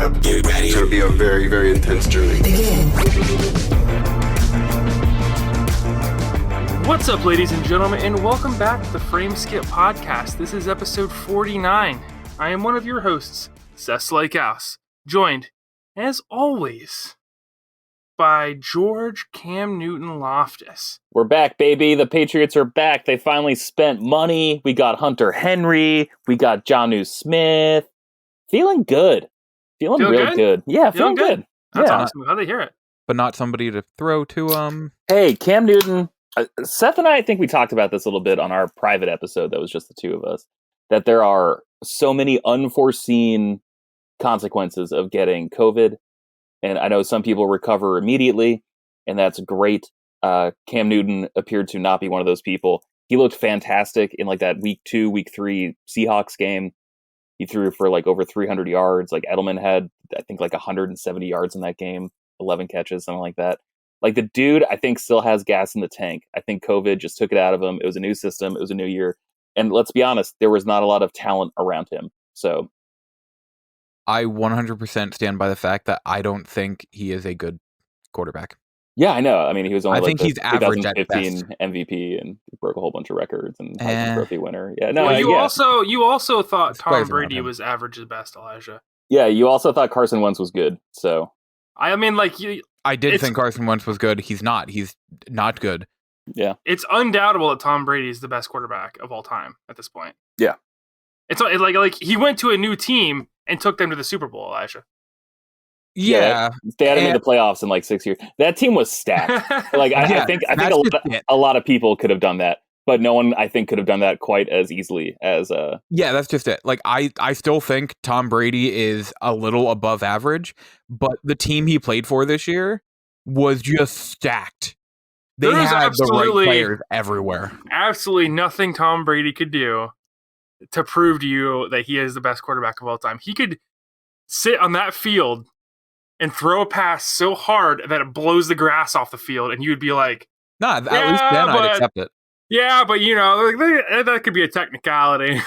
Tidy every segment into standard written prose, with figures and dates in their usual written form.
up. Get ready. It's going to be a very, very intense journey. Begin. What's up, ladies and gentlemen, and welcome back to the Frame Skip Podcast. This is episode 49. I am one of your hosts, Seth Slakehouse, joined, as always, by George Cam Newton Loftus. We're back, baby. The Patriots are back. They finally spent money. We got Hunter Henry. We got Jonnu Smith. Feeling good. Feeling real good. Yeah, feeling good. That's awesome. How'd they hear it? But not somebody to throw to, Hey, Cam Newton. Seth and I think we talked about this a little bit on our private episode that was just the two of us, that there are so many unforeseen consequences of getting COVID. And I know some people recover immediately, and that's great. Cam Newton appeared to not be one of those people. He looked fantastic in like that week 2, week 3 Seahawks game. He threw for like over 300 yards. Like Edelman had, I think, like 170 yards in that game, 11 catches, something like that. Like the dude, I think, still has gas in the tank. I think COVID just took it out of him. It was a new system. It was a new year. And let's be honest, there was not a lot of talent around him. So I 100% stand by the fact that I don't think he is a good quarterback. Yeah, I know. I mean, he was only he's average at 2015 MVP and broke a whole bunch of records and Heisman Trophy winner. Yeah, no. Well, you also thought Tom Brady was average at best, Elijah. Yeah, you also thought Carson Wentz was good. So I mean, like I did think Carson Wentz was good. He's not. He's not good. Yeah, it's undoubtable that Tom Brady is the best quarterback of all time at this point. Yeah, it's like he went to a new team and took them to the Super Bowl, Elijah. Yeah, they had him in the playoffs in like 6 years. That team was stacked. Like I think a lot of people could have done that, but no one I think could have done that quite as easily as. Yeah, that's just it. Like I still think Tom Brady is a little above average, but the team he played for this year was just stacked. They had the right players everywhere. Absolutely nothing Tom Brady could do to prove to you that he is the best quarterback of all time. He could sit on that field and throw a pass so hard that it blows the grass off the field, and you'd be like, at least then I'd accept it. Yeah, but you know, that could be a technicality.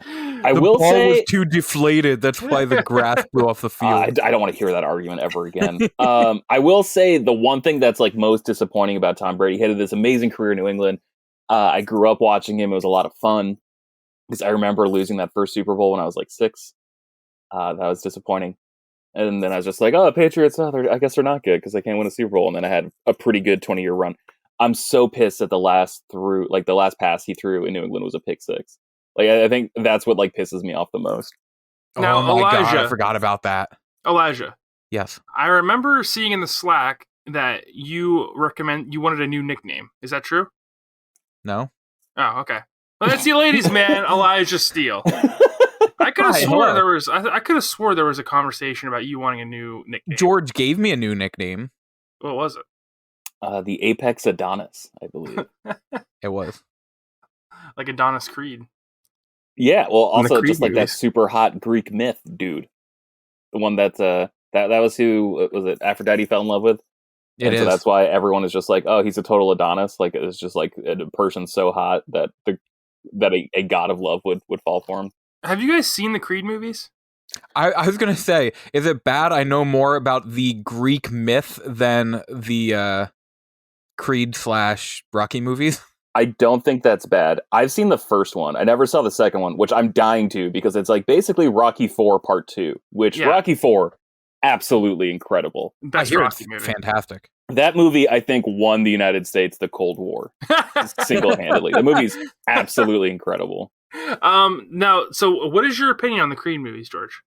I will say was too deflated. That's why the grass blew off the field. I don't want to hear that argument ever again. I will say the one thing that's like most disappointing about Tom Brady, he had this amazing career in New England. I grew up watching him. It was a lot of fun because I remember losing that first Super Bowl when I was like 6. That was disappointing. And then I was just like, oh, Patriots, I guess they're not good because they can't win a Super Bowl. And then I had a pretty good 20-year run. I'm so pissed that the last pass he threw in New England was a pick 6. Like, I think that's what like pisses me off the most. Now, oh my Elijah, God, I forgot about that. Elijah. Yes. I remember seeing in the Slack that you wanted a new nickname. Is that true? No. Oh, okay. Well, that's the ladies' man, Elijah Steele. I could have swore there was a conversation about you wanting a new nickname. George gave me a new nickname. What was it? The Apex Adonis, I believe. It was. Like Adonis Creed. Yeah, well, also just like movies. that super hot Greek myth dude. The one that was who was it Aphrodite fell in love with? It is. So that's why everyone is just like, oh, he's a total Adonis. Like it's just like a person so hot that a god of love would fall for him. Have you guys seen the Creed movies? I was going to say, is it bad? I know more about the Greek myth than the Creed / Rocky movies. I don't think that's bad. I've seen the first one. I never saw the second one, which I'm dying to because it's like basically Rocky 4 Part 2, which Rocky 4, absolutely incredible. That's Rocky movie. Fantastic. That movie, I think, won the United States the Cold War single-handedly. The movie's absolutely incredible. Now, so what is your opinion on the Creed movies, George?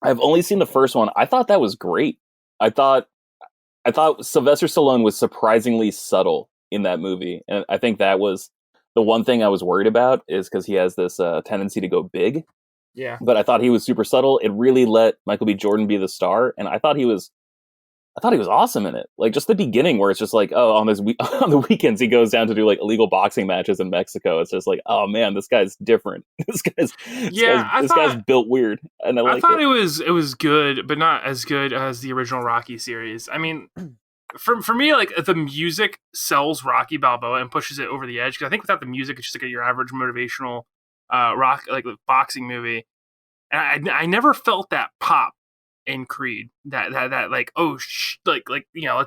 I've only seen the first one. I thought that was great. I thought Sylvester Stallone was surprisingly subtle in that movie, and I think that was the one thing I was worried about is because he has this tendency to go big. Yeah, but I thought he was super subtle. It really let Michael B. Jordan be the star, and I thought he was awesome in it. Like just the beginning where it's just like, oh, on the weekends he goes down to do like illegal boxing matches in Mexico. It's just like, oh man, this guy's different. This guy's built weird. And I thought it was good, but not as good as the original Rocky series. I mean, for me, like the music sells Rocky Balboa and pushes it over the edge. Because I think without the music, it's just like your average motivational rock like boxing movie. And I never felt that pop in Creed. That like, oh, like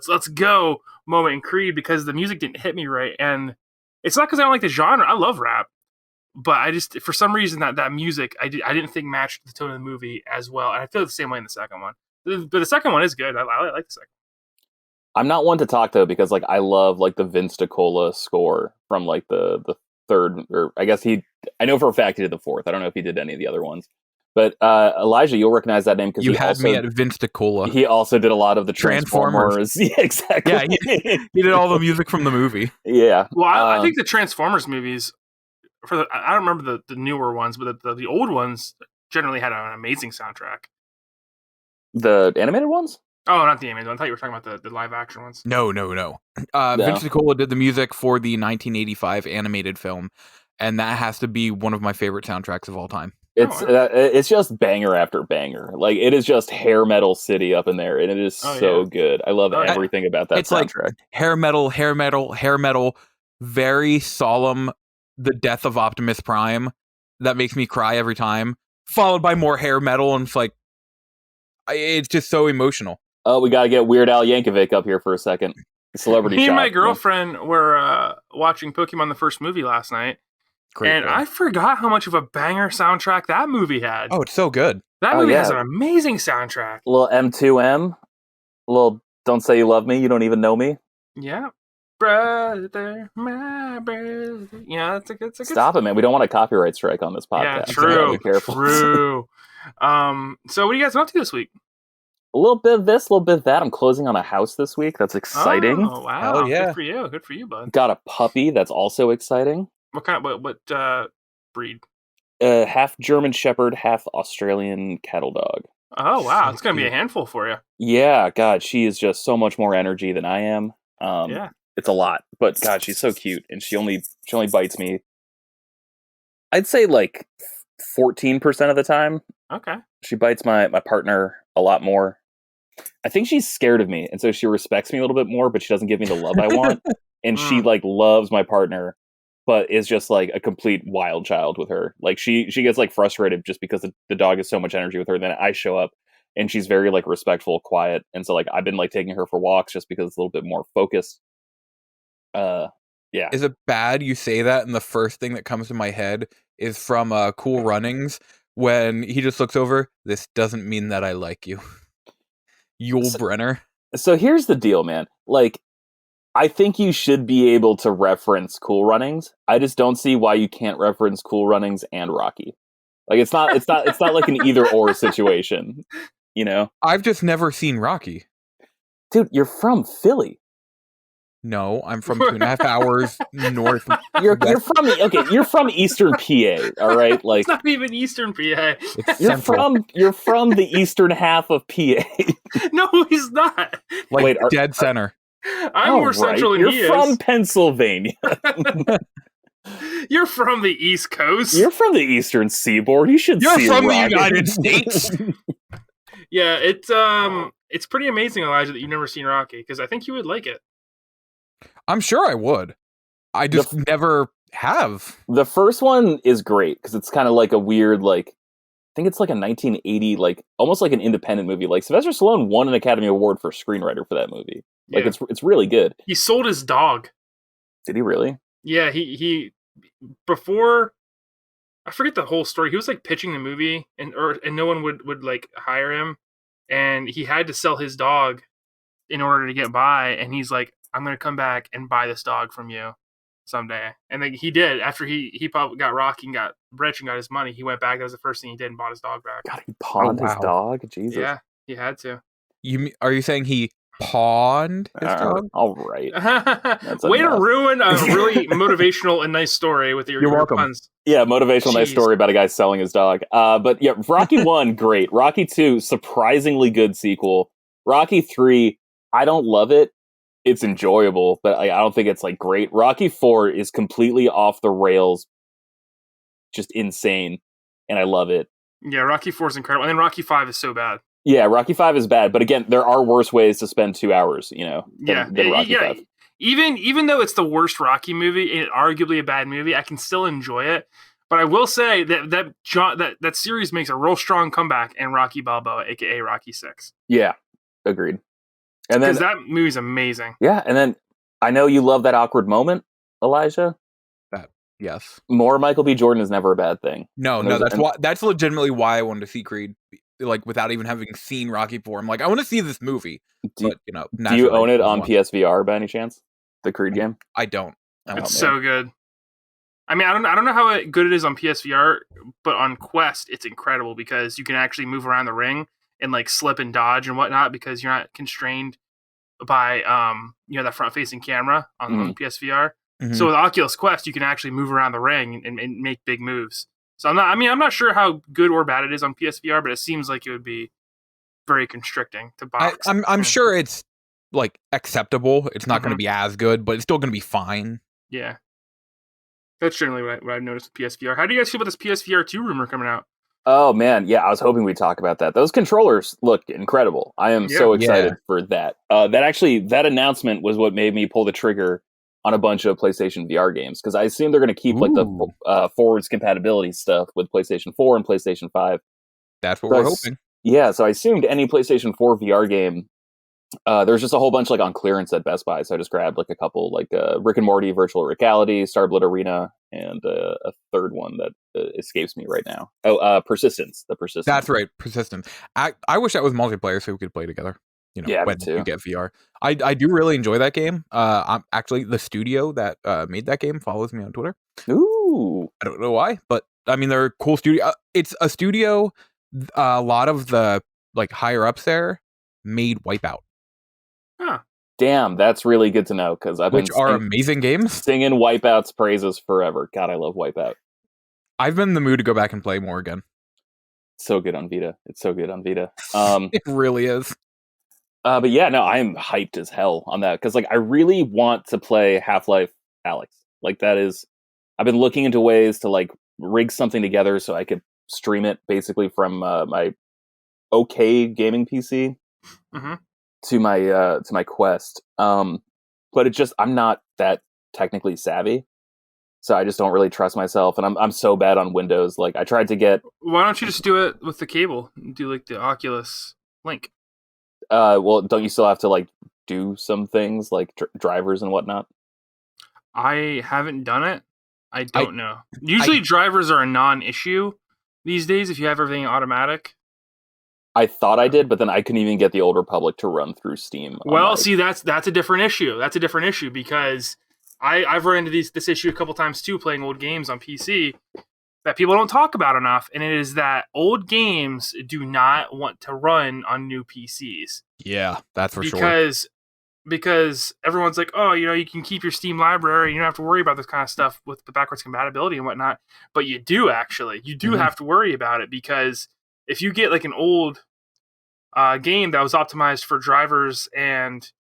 let's go moment in Creed, because the music didn't hit me right. And it's not because I don't like the genre. I love rap. But I just, for some reason, that music, I didn't think matched the tone of the movie as well. And I feel the same way in the second one. But the second one is good. I like the second. I'm not one to talk, though, because like I love like the Vince DiCola score from like the third, or I guess I know for a fact he did the fourth. I don't know if he did any of the other ones. But Elijah, you'll recognize that name because you had me at Vince DiCola. He also did a lot of the Transformers. Yeah, exactly. Yeah, he did all the music from the movie. Yeah. Well, I think the Transformers movies, I don't remember the newer ones, but the old ones generally had an amazing soundtrack. The animated ones? Oh, not the animated ones. I thought you were talking about the live action ones. No. Vince DiCola did the music for the 1985 animated film, and that has to be one of my favorite soundtracks of all time. It's just banger after banger. Like, it is just hair metal city up in there, and it is so good. I love everything about that soundtrack. Like hair metal, very solemn. The death of Optimus Prime that makes me cry every time, followed by more hair metal, and it's just so emotional. Oh, we gotta get Weird Al Yankovic up here for a second. Celebrity. Me and my girlfriend were watching Pokemon the first movie last night. Great, I forgot how much of a banger soundtrack that movie had. Oh, it's so good. That movie has an amazing soundtrack. A little M2M, a little Don't Say You Love Me, You Don't Even Know Me. Yeah. Brother, my brother. Yeah, it's a good. Stop it, man. We don't want a copyright strike on this podcast. Yeah, true. Be careful. True. So what are you guys up to this week? A little bit of this, a little bit of that. I'm closing on a house this week. That's exciting. Oh, wow. Oh, yeah. Good for you, bud. Got a puppy. That's also exciting. What kind of, what breed? Half German Shepherd, half Australian cattle dog. Oh, wow. It's going to be a handful for you. Yeah, God, she is just so much more energy than I am. Yeah. It's a lot, but God, she's so cute, and she only bites me. I'd say like 14% of the time. Okay. She bites my partner a lot more. I think she's scared of me, and so she respects me a little bit more, but she doesn't give me the love I want. And she like loves my partner, but is just like a complete wild child with her. Like she gets like frustrated just because the dog has so much energy with her. Then I show up, and she's very like respectful, quiet, and so like I've been like taking her for walks just because it's a little bit more focused. Yeah. Is it bad you say that, and the first thing that comes to my head is from Cool Runnings when he just looks over, this doesn't mean that I like you. Yul Brynner. So here's the deal, man. Like, I think you should be able to reference Cool Runnings. I just don't see why you can't reference Cool Runnings and Rocky. Like, it's not like an either or situation, you know? I've just never seen Rocky. Dude, you're from Philly. No, I'm from 2.5 hours north. You're from Eastern PA, all right? Like, it's not even Eastern PA. You're from the eastern half of PA. No, he's not. Like, dead center. I'm more central than he is. You're from Pennsylvania. You're from the East Coast. You're from the Eastern Seaboard. You're from the United States. Yeah, it's pretty amazing, Elijah, that you've never seen Rocky, because I think you would like it. I'm sure I would. I just never have. The first one is great because it's kind of like a weird, like, I think it's like a 1980, like almost like an independent movie. Like Sylvester Stallone won an Academy Award for screenwriter for that movie. Like it's really good. He sold his dog. Did he really? Yeah, he before, I forget the whole story. He was like pitching the movie, and no one would like hire him, and he had to sell his dog in order to get by. And he's like, I'm going to come back and buy this dog from you someday. And then he did. After he probably got Rocky and got rich and got his money, he went back. That was the first thing he did and bought his dog back. God, he pawned his dog? Jesus. Yeah, he had to. Are you saying he pawned his dog? All right. Way to ruin a really motivational and nice story with your welcome. Puns. Yeah, motivational, nice story about a guy selling his dog. But yeah, Rocky 1, great. Rocky 2, surprisingly good sequel. Rocky 3, I don't love it. It's enjoyable, but I don't think it's like great. Rocky 4 is completely off the rails, just insane, and I love it. Yeah, Rocky 4 is incredible, and then Rocky 5 is so bad. Yeah, Rocky 5 is bad, but again, there are worse ways to spend 2 hours, you know, than Rocky 5. Even though it's the worst Rocky movie and arguably a bad movie, I can still enjoy it. But I will say that series makes a real strong comeback in Rocky Balboa, aka Rocky 6. Yeah, agreed. And then because that movie's amazing. Yeah, and then I know you love that awkward moment, Elijah. Yes. More Michael B. Jordan is never a bad thing. No, that's legitimately why I wanted to see Creed, like without even having seen Rocky 4. I'm like, I want to see this movie. Do But you own it on PSVR by any chance? The Creed game? I don't. It's so good. I mean, I don't know how good it is on PSVR, but on Quest, it's incredible because you can actually move around the ring and like slip and dodge and whatnot because you're not constrained by that front facing camera on the PSVR. Mm-hmm. So with Oculus Quest, you can actually move around the ring and make big moves. So I'm not sure how good or bad it is on PSVR, but it seems like it would be very constricting to box. I'm sure it's like acceptable. It's not going to be as good, but it's still going to be fine. Yeah. That's generally what I've noticed with PSVR. How do you guys feel about this PSVR 2 rumor coming out? Oh, man. Yeah, I was hoping we'd talk about that. Those controllers look incredible. I am so excited for that. That announcement was what made me pull the trigger on a bunch of PlayStation VR games, because I assume they're going to keep like the forwards compatibility stuff with PlayStation 4 and PlayStation 5. That's what we're hoping. Yeah, so I assumed any PlayStation 4 VR game, there's just a whole bunch like on clearance at Best Buy, so I just grabbed like a couple, like Rick and Morty Virtual Reality, Starblood Arena, and a third one that escapes me right now. Persistence. The Persistence. That's right, Persistence. I wish that was multiplayer so we could play together. When you get VR. I do really enjoy that game. I'm actually, the studio that made that game follows me on Twitter. Ooh. I don't know why, but I mean, they're a cool studio. It's a studio. A lot of the like higher ups there made Wipeout. Huh. Damn, that's really good to know, because I've been amazing games. Singing Wipeout's praises forever. God, I love Wipeout. I've been in the mood to go back and play more again. So good on Vita. It's so good on Vita. It really is. But yeah, no, I am hyped as hell on that, because like I really want to play Half-Life Alyx. Like that is, I've been looking into ways to like rig something together so I could stream it basically from my okay gaming PC to my Quest. But it just, I'm not that technically savvy, so I just don't really trust myself, and I'm so bad on Windows. Like I tried to get. Why don't you just do it with the cable? Do like the Oculus Link. Well, don't you still have to like do some things like drivers and whatnot? I haven't done it. I don't know. Usually drivers are a non-issue these days if you have everything automatic. I thought I did, but then I couldn't even get the Old Republic to run through Steam. Well, see, that's a different issue. That's a different issue because I've run into this issue a couple times too, playing old games on PC that people don't talk about enough, and it is that old games do not want to run on new PCs. Yeah, that's for sure. Because everyone's like, oh, you can keep your Steam library, you don't have to worry about this kind of stuff with the backwards compatibility and whatnot. But you do actually. You do have to worry about it, because if you get like an old game that was optimized for drivers and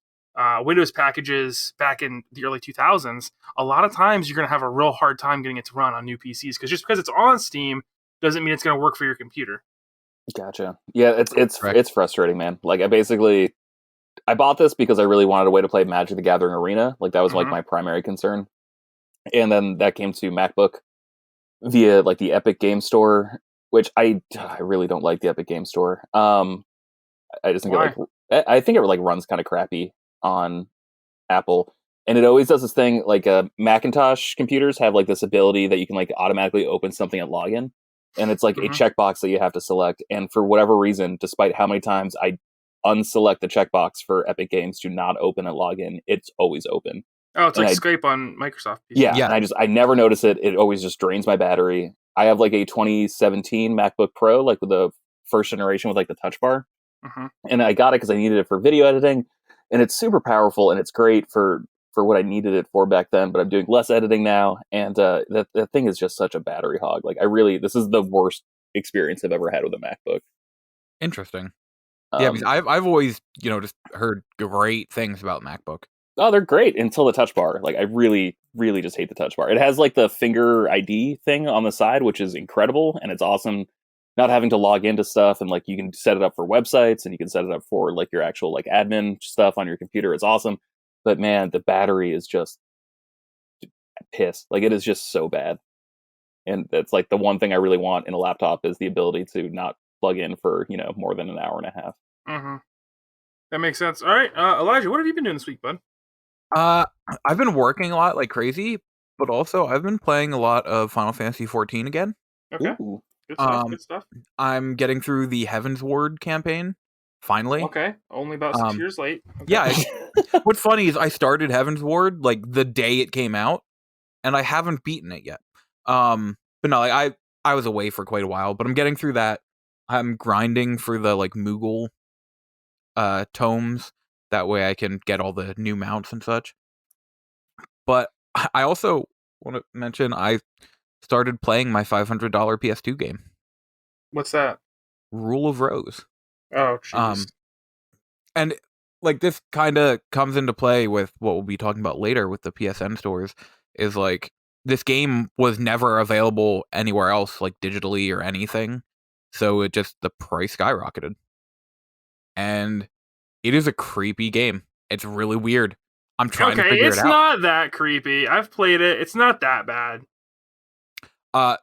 Windows packages back in the early 2000s, a lot of times you're going to have a real hard time getting it to run on new PCs, because just because it's on Steam doesn't mean it's going to work for your computer. Gotcha. Yeah, it's frustrating, man. Like I bought this because I really wanted a way to play Magic the Gathering Arena. Like that was like my primary concern. And then that came to MacBook via like the Epic Game Store, which I really don't like the Epic Game Store. I just think I think it like runs kind of crappy on Apple, and it always does this thing like Macintosh computers have like this ability that you can like automatically open something at login, and it's like a checkbox that you have to select. And for whatever reason, despite how many times I unselect the checkbox for Epic Games to not open at login, it's always open. Oh, it's like Scrape on Microsoft PC. Yeah, and I never notice it. It always just drains my battery. I have like a 2017 MacBook Pro, like with the first generation with like the touch bar. And I got it because I needed it for video editing, and it's super powerful, and it's great for what I needed it for back then, but I'm doing less editing now, and that thing is just such a battery hog. Like this is the worst experience I've ever had with a MacBook. Interesting. Yeah, because I've always, just heard great things about MacBook. Oh, they're great until the touch bar. Like I really, really just hate the touch bar. It has like the finger ID thing on the side, which is incredible, and it's awesome. Not having to log into stuff, and like you can set it up for websites, and you can set it up for like your actual like admin stuff on your computer. It's awesome. But man, the battery is just piss. Like it is just so bad. And that's like the one thing I really want in a laptop is the ability to not plug in for, more than an hour and a half. Mm-hmm. That makes sense. All right, Elijah, what have you been doing this week, bud? I've been working a lot like crazy, but also I've been playing a lot of Final Fantasy 14 again. Okay. Ooh. Good stuff. Good stuff. I'm getting through the Heaven's Ward campaign. Finally. Okay. Only about 6 years late. Okay. Yeah. What's funny is I started Heaven's Ward like the day it came out, and I haven't beaten it yet. But no, like I was away for quite a while, but I'm getting through that. I'm grinding for the like Moogle tomes. That way I can get all the new mounts and such. But I also want to mention I started playing my $500 PS2 game. What's that? Rule of Rose. Oh, jeez. And like this kind of comes into play with what we'll be talking about later with the PSN stores, is like this game was never available anywhere else, like digitally or anything. So the price skyrocketed. And it is a creepy game. It's really weird. I'm trying to figure it out. It's not that creepy. I've played it. It's not that bad.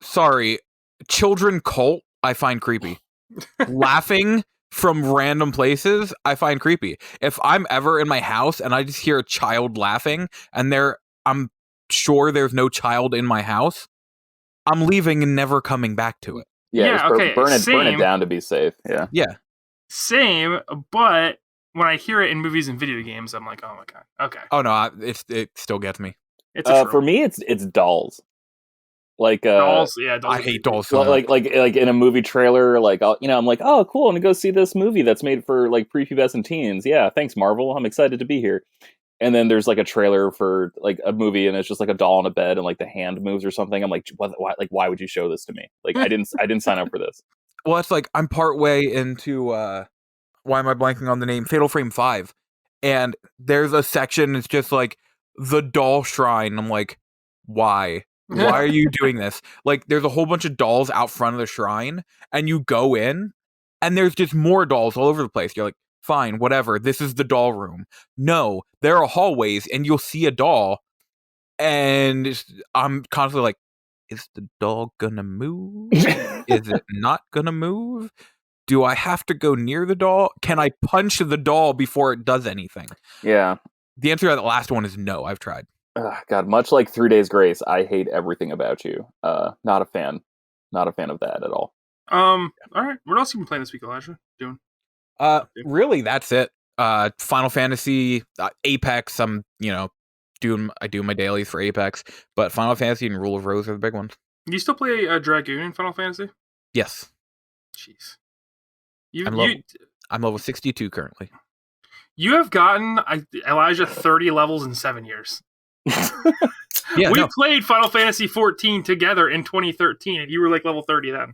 Sorry. Children cult, I find creepy. Laughing from random places, I find creepy. If I'm ever in my house and I just hear a child laughing and I'm sure there's no child in my house, I'm leaving and never coming back to it. Yeah, okay. Burn it down to be safe. Yeah. Yeah. Same, but when I hear it in movies and video games, I'm like, oh my god. Okay. Oh no, it still gets me. It's a for me, it's dolls. Like dolls, yeah. Dolls I hate dolls so much. Like in a movie trailer, like I'm like, oh cool, I'm gonna go see this movie that's made for like prepubescent teens. Yeah, thanks Marvel, I'm excited to be here. And then there's like a trailer for like a movie, and it's just like a doll in a bed, and like the hand moves or something. I'm like, why would you show this to me? Like I didn't sign up for this. Well, it's like I'm partway into why am I blanking on the name? Fatal Frame 5. And there's a section, it's just like the doll shrine. I'm like, why? Why are you doing this? Like, there's a whole bunch of dolls out front of the shrine, and you go in, and there's just more dolls all over the place. You're like, fine, whatever. This is the doll room. No, there are hallways, and you'll see a doll, and I'm constantly like, is the doll gonna move? Is it not gonna move? Do I have to go near the doll? Can I punch the doll before it does anything? Yeah. The answer to that last one is no. I've tried. God, much like 3 Days Grace, I hate everything about you. Not a fan. Not a fan of that at all. All right. What else you been playing this week, Elijah? Doing? Really, that's it. Final Fantasy, Apex. I do my dailies for Apex, but Final Fantasy and Rule of Rose are the big ones. You still play a Dragoon in Final Fantasy? Yes. Jeez. I'm level 62 currently. You have gotten, Elijah, 30 levels in 7 years. Yeah, we played Final Fantasy 14 together in 2013, and you were like level 30 then.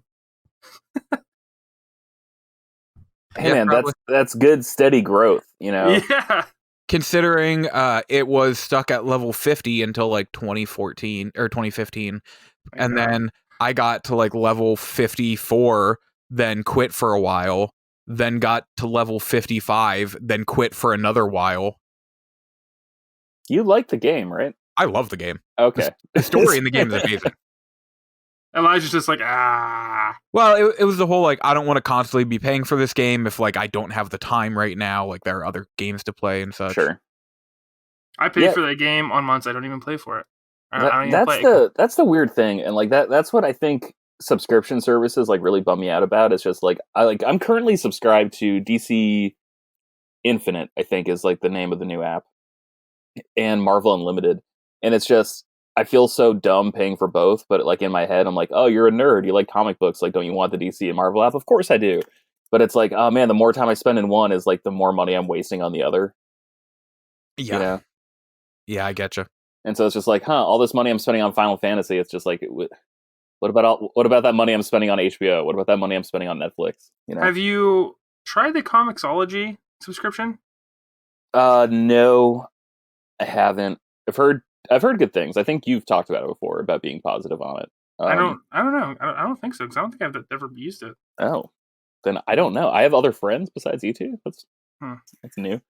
Hey man, that's good steady growth, Yeah. Considering it was stuck at level 50 until like 2014 or 2015, and then I got to like level 54, then quit for a while, then got to level 55, then quit for another while. You like the game, right? I love the game. Okay. The story in the game is amazing. Elijah's just like, Well, it was the whole, like, I don't want to constantly be paying for this game if, like, I don't have the time right now. Like, there are other games to play and such. Sure. I pay for that game on months I don't even play for it. That's the weird thing. And, like, that's what I think subscription services, like, really bum me out about. It's just, like, I'm currently subscribed to DC Infinite, I think is, like, the name of the new app. And Marvel Unlimited. And it's just, I feel so dumb paying for both, but like in my head, I'm like, oh, you're a nerd. You like comic books. Like, don't you want the DC and Marvel app? Of course I do. But it's like, oh man, the more time I spend in one is like the more money I'm wasting on the other. Yeah. Yeah, I get you. And so it's just like, all this money I'm spending on Final Fantasy. It's just like, what about that money I'm spending on HBO? What about that money I'm spending on Netflix? Have you tried the Comixology subscription? No, I haven't. I've heard good things. I think you've talked about it before, about being positive on it. I don't know. I don't think so, because I don't think I've ever used it. Oh, then I don't know. I have other friends besides you two. That's new.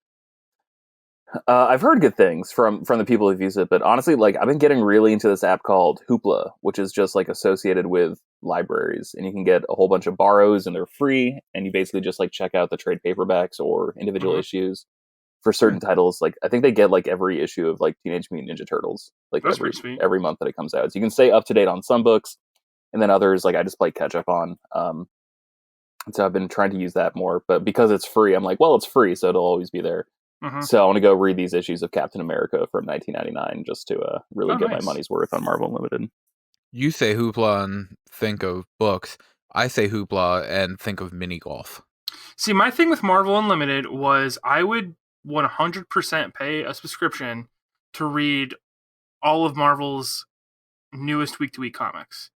I've heard good things from the people who've used it, but honestly, like I've been getting really into this app called Hoopla, which is just like associated with libraries, and you can get a whole bunch of borrows, and they're free, and you basically just like check out the trade paperbacks or individual issues for certain titles. Like I think they get like every issue of like Teenage Mutant Ninja Turtles, like That's pretty sweet. every month that it comes out. So you can stay up to date on some books, and then others like I just play catch up on. And so I've been trying to use that more, but because it's free, I'm like, well, it's free, so it'll always be there. So I want to go read these issues of Captain America from 1999 just to really get my money's worth on Marvel Unlimited. You say Hoopla and think of books. I say Hoopla and think of mini golf. See, my thing with Marvel Unlimited was I would 100% pay a subscription to read all of Marvel's newest week-to-week comics.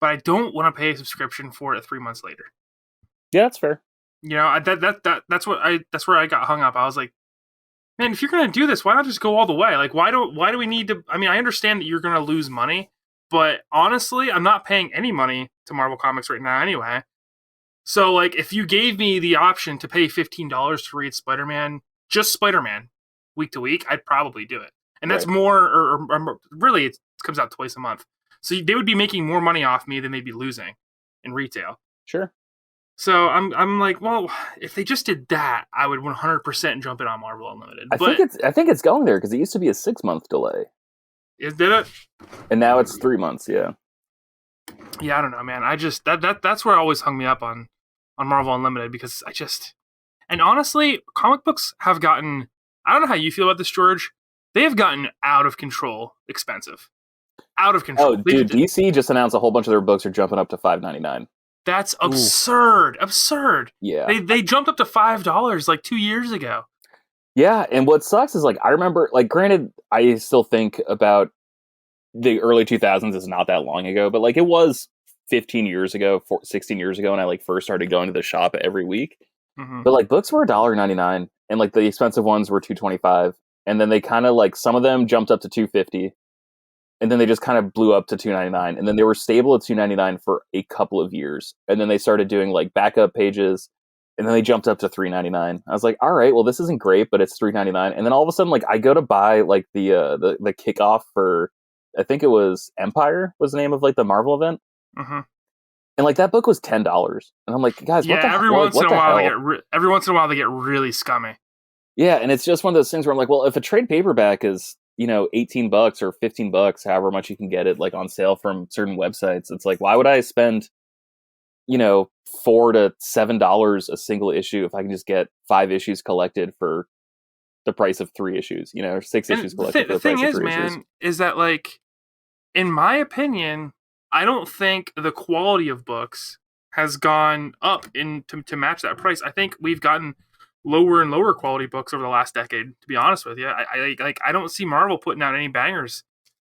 But I don't want to pay a subscription for it 3 months later. Yeah, that's fair. You know, that's where I got hung up. I was like, man, if you're going to do this, why not just go all the way? Like, why do we need to? I mean, I understand that you're going to lose money, but honestly, I'm not paying any money to Marvel Comics right now anyway. So, like, if you gave me the option to pay $15 to read Spider-Man, just Spider-Man, week to week, I'd probably do it. And that's more, or really, it comes out twice a month. So they would be making more money off me than they'd be losing in retail. Sure. So I'm like, well, if they just did that, I would 100% jump in on Marvel Unlimited. I think it's going there because it used to be a 6-month delay. Did it? And now it's 3 months. Yeah. Yeah, I don't know, man. I just that's where it always hung me up on Marvel Unlimited because and honestly, comic books have gotten. I don't know how you feel about this, George. They have gotten out of control, expensive. Out of control. Oh, dude, DC just announced a whole bunch of their books are jumping up to $5.99. That's absurd. Ooh. Absurd. Yeah. They jumped up to $5 like 2 years ago. Yeah, and what sucks is like I remember, like, granted, I still think about the early 2000s is not that long ago, but like it was 15 years ago, 16 years ago when I like first started going to the shop every week. But like books were $1.99 and like the expensive ones were $2.25, and then they kind of like some of them jumped up to $2.50. And then they just kind of blew up to $2.99, and then they were stable at $2.99 for a couple of years, and then they started doing like backup pages, and then they jumped up to $3.99. I was like, all right, well, this isn't great, but it's $3.99. And then all of a sudden, like, I go to buy like the kickoff for, I think it was Empire was the name of like the Marvel event, and like that book was $10, and I'm like, guys, what the hell? Every once in a while they get really scummy. Yeah, and it's just one of those things where I'm like, well, if a trade paperback is, you know, $18 or $15, however much you can get it like on sale from certain websites, it's like, why would I spend, you know, $4 to $7 a single issue if I can just get 5 issues collected for the price of 3 issues, you know, or 6 issues collected for the price of 3 issues? The thing is, man, is that like, in my opinion, I don't think the quality of books has gone up to match that price. I think we've gotten lower and lower quality books over the last decade, to be honest with you. I don't see Marvel putting out any bangers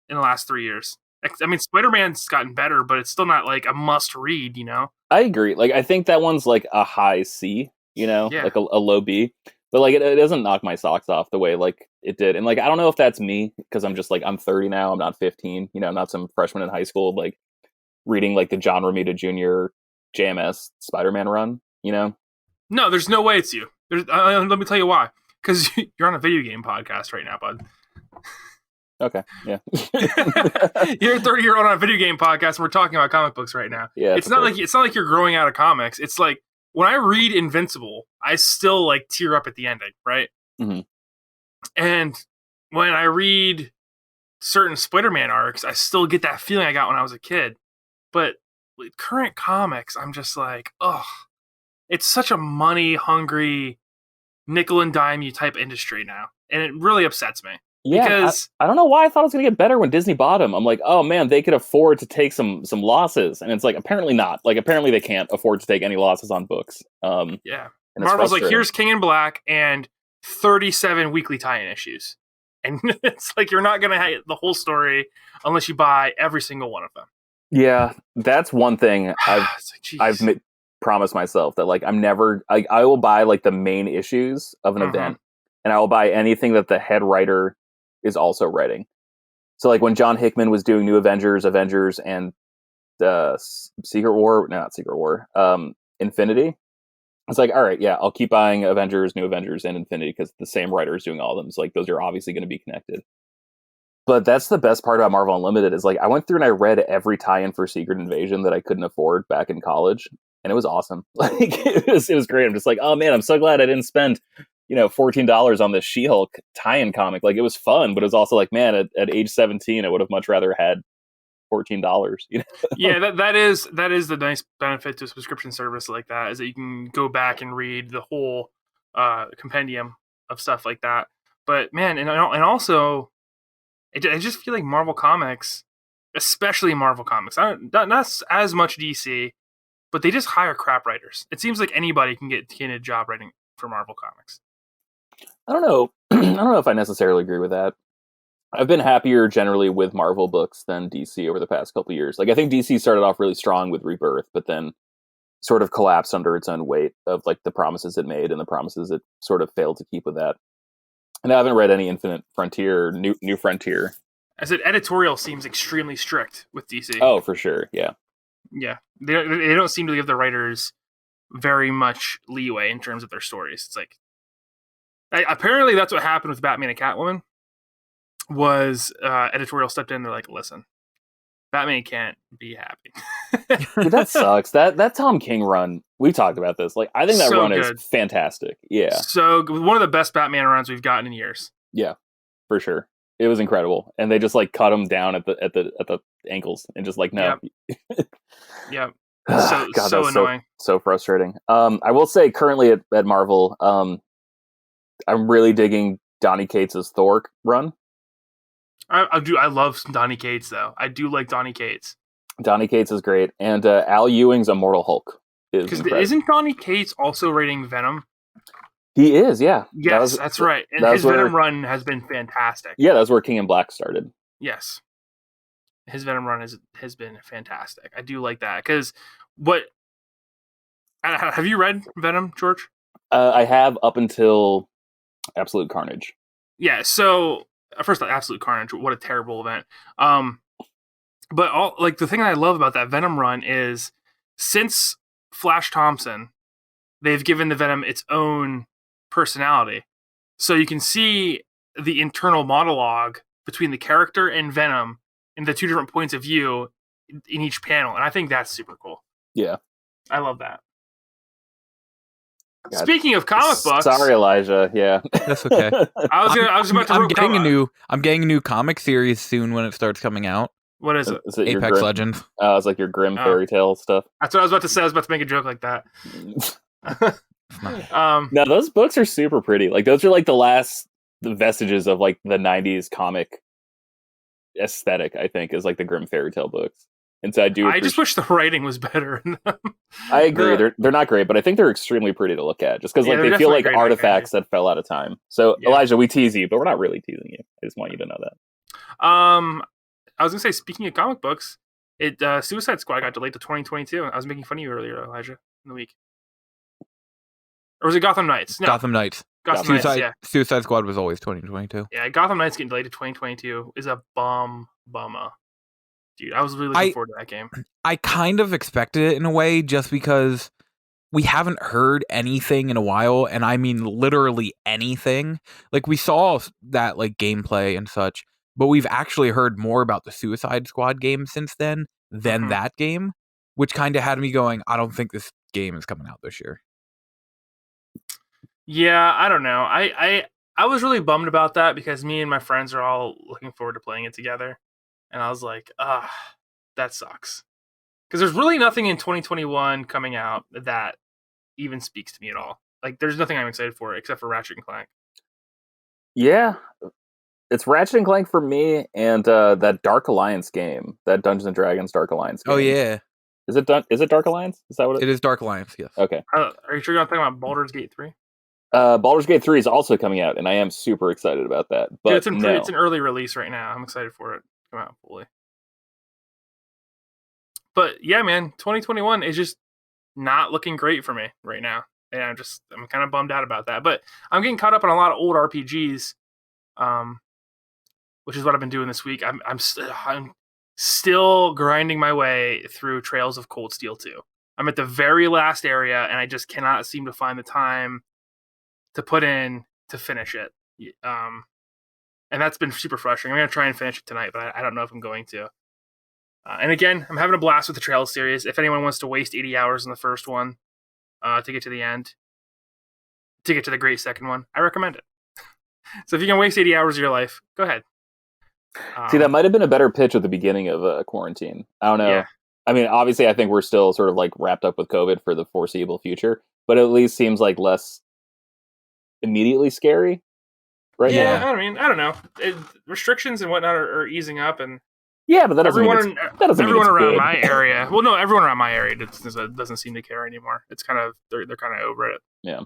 in the last 3 years. I mean, Spider-Man's gotten better, but it's still not like a must read, you know? I agree. Like, I think that one's like a high C, you know, like a low B, but like it doesn't knock my socks off the way like it did. And like, I don't know if that's me because I'm just like, I'm 30 now. I'm not 15, you know, I'm not some freshman in high school, like reading like the John Romita Jr. JMS Spider-Man run, you know? No, there's no way it's you. Let me tell you why. Because you're on a video game podcast right now, bud. Okay, yeah. You're a 30-year-old on a video game podcast, and we're talking about comic books right now. Yeah, it's not like you're growing out of comics. It's like when I read Invincible, I still like tear up at the ending, right? And when I read certain Spider-Man arcs, I still get that feeling I got when I was a kid. But with current comics, I'm just like, ugh. It's such a money-hungry, nickel-and-dime-you type industry now. And it really upsets me. Yeah, because I don't know why I thought it was going to get better when Disney bought them. I'm like, oh man, they could afford to take some losses. And it's like, apparently not. Like, apparently they can't afford to take any losses on books. Yeah. Marvel's like, here's King in Black and 37 weekly tie-in issues. And it's like, you're not going to have the whole story unless you buy every single one of them. Yeah, that's one thing I've promised myself that like I'm never I will buy like the main issues of an event, and I will buy anything that the head writer is also writing. So like when John Hickman was doing New Avengers and Infinity, It's like, all right, yeah, I'll keep buying Avengers, New Avengers, and Infinity because the same writer's doing all of them. So like, those are obviously going to be connected. But that's the best part about Marvel Unlimited is like, I went through and I read every tie-in for Secret Invasion that I couldn't afford back in college, and it was awesome. Like, it was great. I'm just like, oh man, I'm so glad I didn't spend, $14 on this She-Hulk tie-in comic. Like, it was fun, but it was also like, man, at age 17, I would have much rather had $14. Yeah, that is the nice benefit to a subscription service like that, is that you can go back and read the whole compendium of stuff like that. But man, and also, I just feel like Marvel Comics, especially Marvel Comics, not as much DC, but they just hire crap writers. It seems like anybody can get a job writing for Marvel Comics. I don't know. I don't know if I necessarily agree with that. I've been happier generally with Marvel books than DC over the past couple of years. Like, I think DC started off really strong with Rebirth, but then sort of collapsed under its own weight of like the promises it made and the promises it sort of failed to keep with that. And I haven't read any Infinite Frontier, New Frontier. As an editorial seems extremely strict with DC. Oh, for sure, yeah. Yeah, they don't seem to give the writers very much leeway in terms of their stories. It's like, apparently that's what happened with Batman and Catwoman. Was editorial stepped in? They're like, listen, Batman can't be happy. Dude, that sucks. That Tom King run, we talked about this. Like, I think that run is fantastic. Yeah, so one of the best Batman runs we've gotten in years. Yeah, for sure. It was incredible, and they just like cut him down at the ankles and just like no. Yep. So God, so annoying. So frustrating. I will say currently at Marvel, I'm really digging Donny Cates' Thor run. I love Donny Cates though. I do like Donny Cates. Donny Cates is great, and Al Ewing's Immortal Hulk is incredible. Isn't Donny Cates also writing Venom? He is, yeah. Yes, that's right. And his Venom run has been fantastic. Yeah, that's where King in Black started. Yes. His Venom run has been fantastic. I do like that. Because have you read Venom, George? I have up until Absolute Carnage. Yeah, so first, Absolute Carnage, what a terrible event. But the thing I love about that Venom run is since Flash Thompson, they've given the Venom its own personality. So you can see the internal monologue between the character and Venom and the two different points of view in each panel. And I think that's super cool. Yeah. I love that. God. Speaking of comic books. Sorry, Elijah. Yeah. That's okay. I'm getting a new comic series soon when it starts coming out. What is it? Is it Apex Legends. It's like your grim fairy tale stuff. That's what I was about to say. I was about to make a joke like that. No, those books are super pretty. Like, those are like the vestiges of like the 90s comic aesthetic, I think, is like the grim fairy tale books. And so I just wish the writing was better in them. I agree. They're not great, but I think they're extremely pretty to look at just because they feel like artifacts that fell out of time. So Elijah, we tease you, but we're not really teasing you. I just want you to know that. I was gonna say, speaking of comic books, Suicide Squad got delayed to 2022. I was making fun of you earlier, Elijah, in the week. Or was it Gotham Knights? No. Gotham Knights. Suicide Squad was always 2022. Yeah, Gotham Knights getting delayed to 2022 is a bummer. Dude, I was really looking forward to that game. I kind of expected it in a way, just because we haven't heard anything in a while, and I mean literally anything. Like, we saw that like gameplay and such, but we've actually heard more about the Suicide Squad game since then than that game, which kind of had me going, I don't think this game is coming out this year. Yeah, I don't know. I was really bummed about that because me and my friends are all looking forward to playing it together. And I was like, that sucks. Because there's really nothing in 2021 coming out that even speaks to me at all. Like, there's nothing I'm excited for except for Ratchet and Clank. Yeah. It's Ratchet and Clank for me, and that Dark Alliance game. That Dungeons and Dragons Dark Alliance game. Oh, yeah. Is it Dark Alliance? Is that what it is? Dark Alliance, yes. Okay. Are you sure you're not talking about Baldur's Gate 3? Baldur's Gate 3 is also coming out, and I am super excited about that. But Dude, it's an early release right now. I'm excited for it to come out fully. But yeah, man, 2021 is just not looking great for me right now. And I'm kind of bummed out about that. But I'm getting caught up on a lot of old RPGs, which is what I've been doing this week. I'm still grinding my way through Trails of Cold Steel 2. I'm at the very last area, and I just cannot seem to find the time to put in to finish it. And that's been super frustrating. I'm going to try and finish it tonight, but I don't know if I'm going to. And again, I'm having a blast with the Trails series. If anyone wants to waste 80 hours in the first one to get to the end, to get to the great second one, I recommend it. So if you can waste 80 hours of your life, go ahead. See, that might have been a better pitch at the beginning of quarantine. I don't know. Yeah. I mean, obviously, I think we're still sort of like wrapped up with COVID for the foreseeable future, but it at least seems like less immediately scary. Right yeah, now. I mean, I don't know. Restrictions and whatnot are easing up, and yeah, but that doesn't everyone around good. my area. Well, no, everyone around my area doesn't seem to care anymore. It's kind of they're kind of over it. Yeah,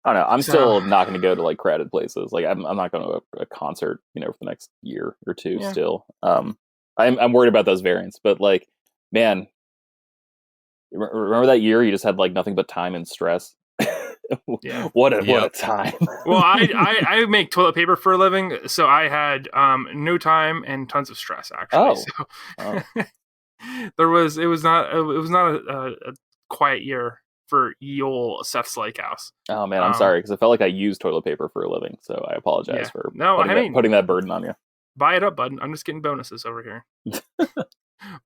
I don't know. I'm still not going to go to like crowded places. Like I'm not going to a concert, for the next year or two. Yeah. Still, I'm worried about those variants. But like, man, remember that year you just had like nothing but time and stress. Yeah. What a time. Well, I make toilet paper for a living, so I had no time and tons of stress actually. It was not a quiet year for Yule Seth's Lake House. Oh man, I'm sorry because I felt like I used toilet paper for a living, so I apologize for putting that burden on you. Buy it up, bud. I'm just getting bonuses over here.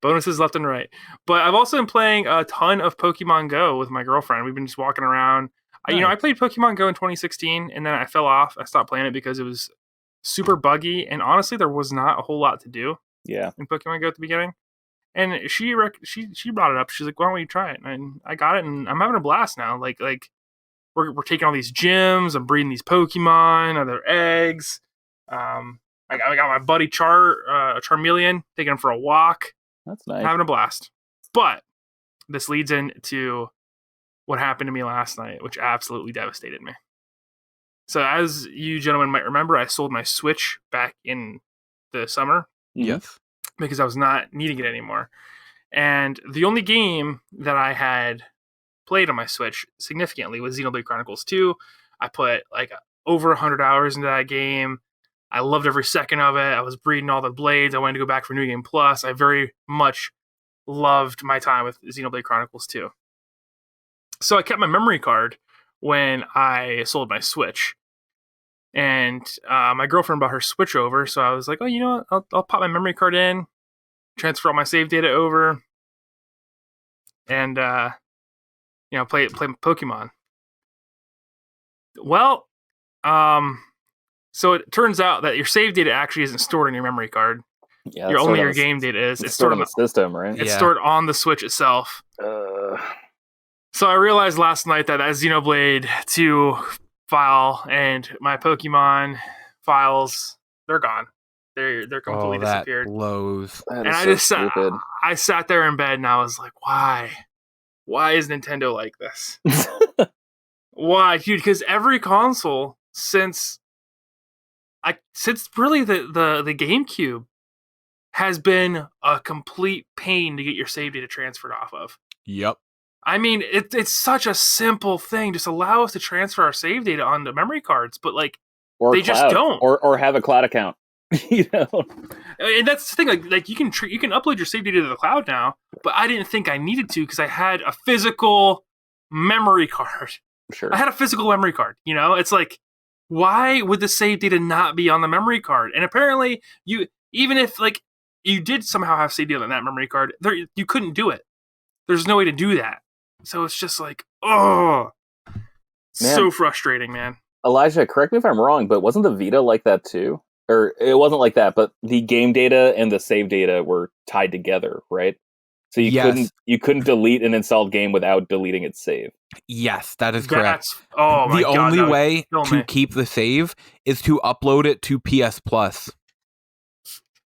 Bonuses left and right. But I've also been playing a ton of Pokemon Go with my girlfriend. We've been just walking around. Nice. I played Pokemon Go in 2016, and then I fell off. I stopped playing it because it was super buggy, and honestly, there was not a whole lot to do. Yeah. In Pokemon Go at the beginning, and she brought it up. She's like, "Why don't you try it?" And I got it, and I'm having a blast now. Like we're taking all these gyms. I'm breeding these Pokemon, other eggs. I got my buddy Charmeleon, taking him for a walk. That's nice. Having a blast. But this leads into what happened to me last night, which absolutely devastated me. So as you gentlemen might remember, I sold my Switch back in the summer. Yes. Because I was not needing it anymore. And the only game that I had played on my Switch significantly was Xenoblade Chronicles 2. I put like over 100 hours into that game. I loved every second of it. I was breeding all the blades. I wanted to go back for New Game Plus. I very much loved my time with Xenoblade Chronicles 2. So I kept my memory card when I sold my Switch. And my girlfriend brought her Switch over, so I was like, oh, you know what? I'll pop my memory card in, transfer all my save data over, and play Pokemon. Well, so it turns out that your save data actually isn't stored in your memory card. Yeah, your game data is. It's stored on the system, right? It's stored on the Switch itself. So I realized last night that Xenoblade 2 file and my Pokemon files, they're gone. They're completely disappeared. Blows. And I sat there in bed and I was like, why? Why is Nintendo like this? Why, dude? Because every console since really the GameCube has been a complete pain to get your save data transferred off of. Yep. I mean, it's such a simple thing. Just allow us to transfer our save data onto memory cards, but they just don't. Or have a cloud account. And that's the thing. Like you can upload your save data to the cloud now, but I didn't think I needed to because I had a physical memory card. Sure. I had a physical memory card. It's like, why would the save data not be on the memory card? And apparently, even if you did somehow have save data on that memory card, you couldn't do it. There's no way to do that. So it's just like, oh, so frustrating, man. Elijah, correct me if I'm wrong, but wasn't the Vita like that too? Or it wasn't like that, but the game data and the save data were tied together, right? So you couldn't delete an installed game without deleting its save. Yes, that is correct. The only way to keep the save is to upload it to PS Plus.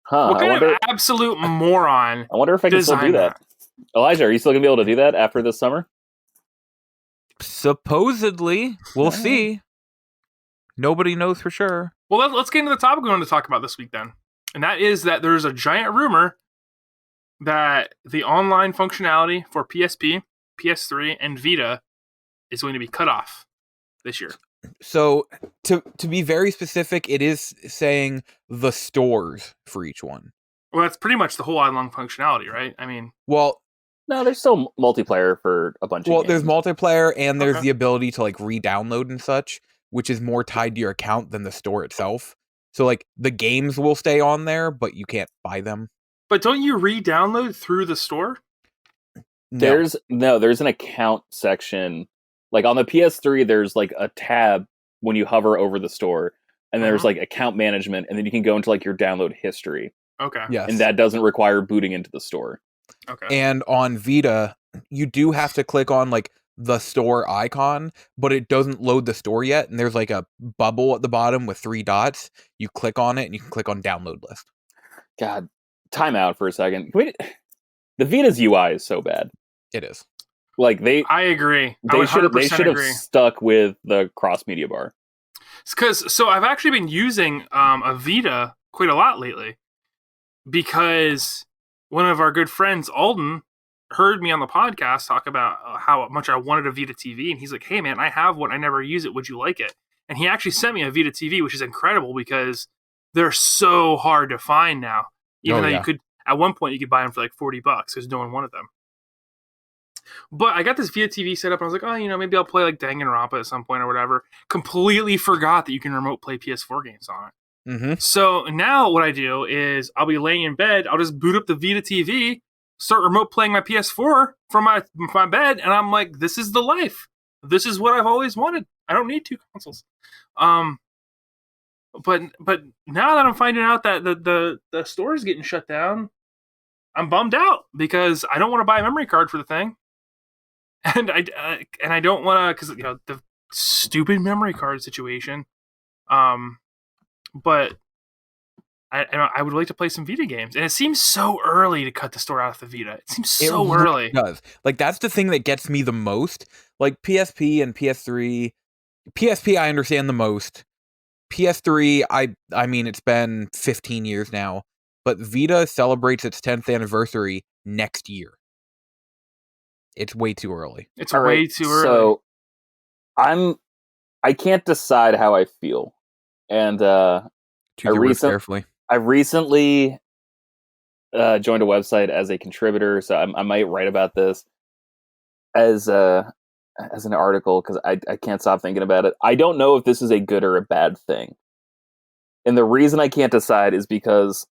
What kind of absolute moron? I wonder if I can still do that. Elijah, are you still going to be able to do that after this summer? Supposedly. We'll see. Nobody knows for sure. Well, let's get into the topic we wanted to talk about this week then. And that is that there's a giant rumor that the online functionality for PSP, PS3, and Vita is going to be cut off this year. So, to be very specific, it is saying the stores for each one. Well, that's pretty much the whole online functionality, right? I mean... Well, No, there's still multiplayer for a bunch of games. There's multiplayer, and there's the ability to like re-download and such, which is more tied to your account than the store itself. So like the games will stay on there, but you can't buy them. But don't you re-download through the store? No. There's an account section. Like on the PS3, there's like a tab when you hover over the store, and there's like account management, and then you can go into like your download history. Okay. Yes. And that doesn't require booting into the store. Okay. And on Vita, you do have to click on like the store icon, but it doesn't load the store yet. And there's like a bubble at the bottom with 3 dots. You click on it and you can click on download list. God, time out for a second. The Vita's UI is so bad. It is. Like I agree. They should have stuck with the cross media bar. So I've actually been using a Vita quite a lot lately because one of our good friends, Alden, heard me on the podcast talk about how much I wanted a Vita TV, and he's like, "Hey man, I have one. I never use it. Would you like it?" And he actually sent me a Vita TV, which is incredible because they're so hard to find now. Even though you could, at one point, you could buy them for like $40 because no one wanted them. But I got this Vita TV set up, and I was like, oh, maybe I'll play like Danganronpa at some point or whatever. Completely forgot that you can remote play PS4 games on it. Mm-hmm. So now what I do is I'll be laying in bed, I'll just boot up the Vita TV, start remote playing my PS4 from my bed, and I'm like, this is the life. This is what I've always wanted. I don't need 2 consoles. But now that I'm finding out that the store is getting shut down, I'm bummed out because I don't want to buy a memory card for the thing. And I don't want to, because the stupid memory card situation. But I would like to play some Vita games, and it seems so early to cut the store out of the Vita. It seems so early. It does. Like that's the thing that gets me the most. Like PSP and PS3. PSP I understand the most. PS3 I mean it's been 15 years now, but Vita celebrates its 10th anniversary next year. It's way too early. It's way too early. So I can't decide how I feel. And carefully. I recently joined a website as a contributor, so I might write about this as an article because I can't stop thinking about it. I don't know if this is a good or a bad thing. And the reason I can't decide is because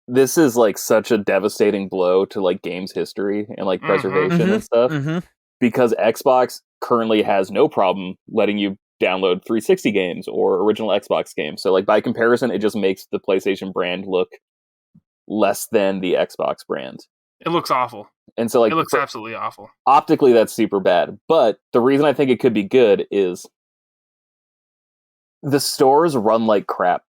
this is like such a devastating blow to like games history and like preservation and stuff. Because Xbox currently has no problem letting you download 360 games or original Xbox games. So like by comparison, it just makes the PlayStation brand look less than the Xbox brand. It looks awful. And so like it looks absolutely awful. Optically, that's super bad. But the reason I think it could be good is the stores run like crap.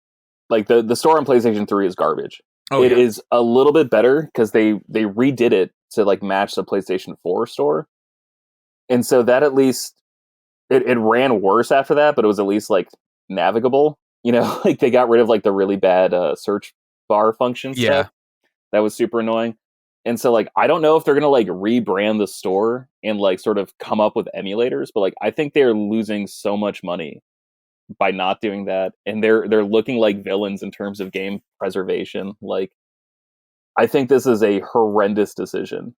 Like the store on PlayStation 3 is garbage. It is a little bit better because they redid it to like match the PlayStation 4 store. And so that at least it ran worse after that, but it was at least like navigable. Like they got rid of like the really bad search bar function stuff. That was super annoying. And so like I don't know if they're gonna like rebrand the store and like sort of come up with emulators, but like I think they're losing so much money by not doing that, and they're looking like villains in terms of game preservation. Like I think this is a horrendous decision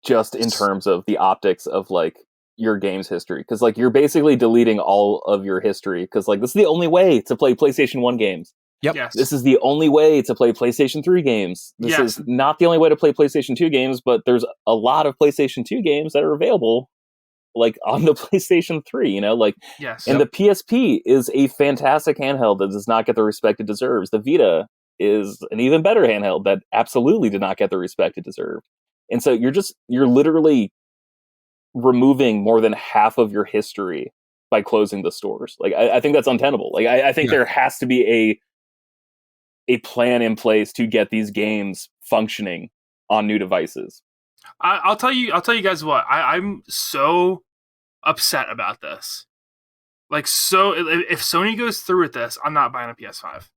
just in terms of the optics of like your game's history, because like you're basically deleting all of your history, because like this is the only way to play PlayStation 1 games. Yes. This is the only way to play PlayStation 3 games. This is not the only way to play PlayStation 2 games, but there's a lot of PlayStation 2 games that are available like on the PlayStation 3, like and the PSP is a fantastic handheld that does not get the respect it deserves. The Vita is an even better handheld that absolutely did not get the respect it deserved. And so you're literally removing more than half of your history by closing the stores. Like I think that's untenable. Like I think there has to be a plan in place to get these games functioning on new devices. I'll tell you guys what, I'm so upset about this. Like, so if Sony goes through with this, I'm not buying a PS5.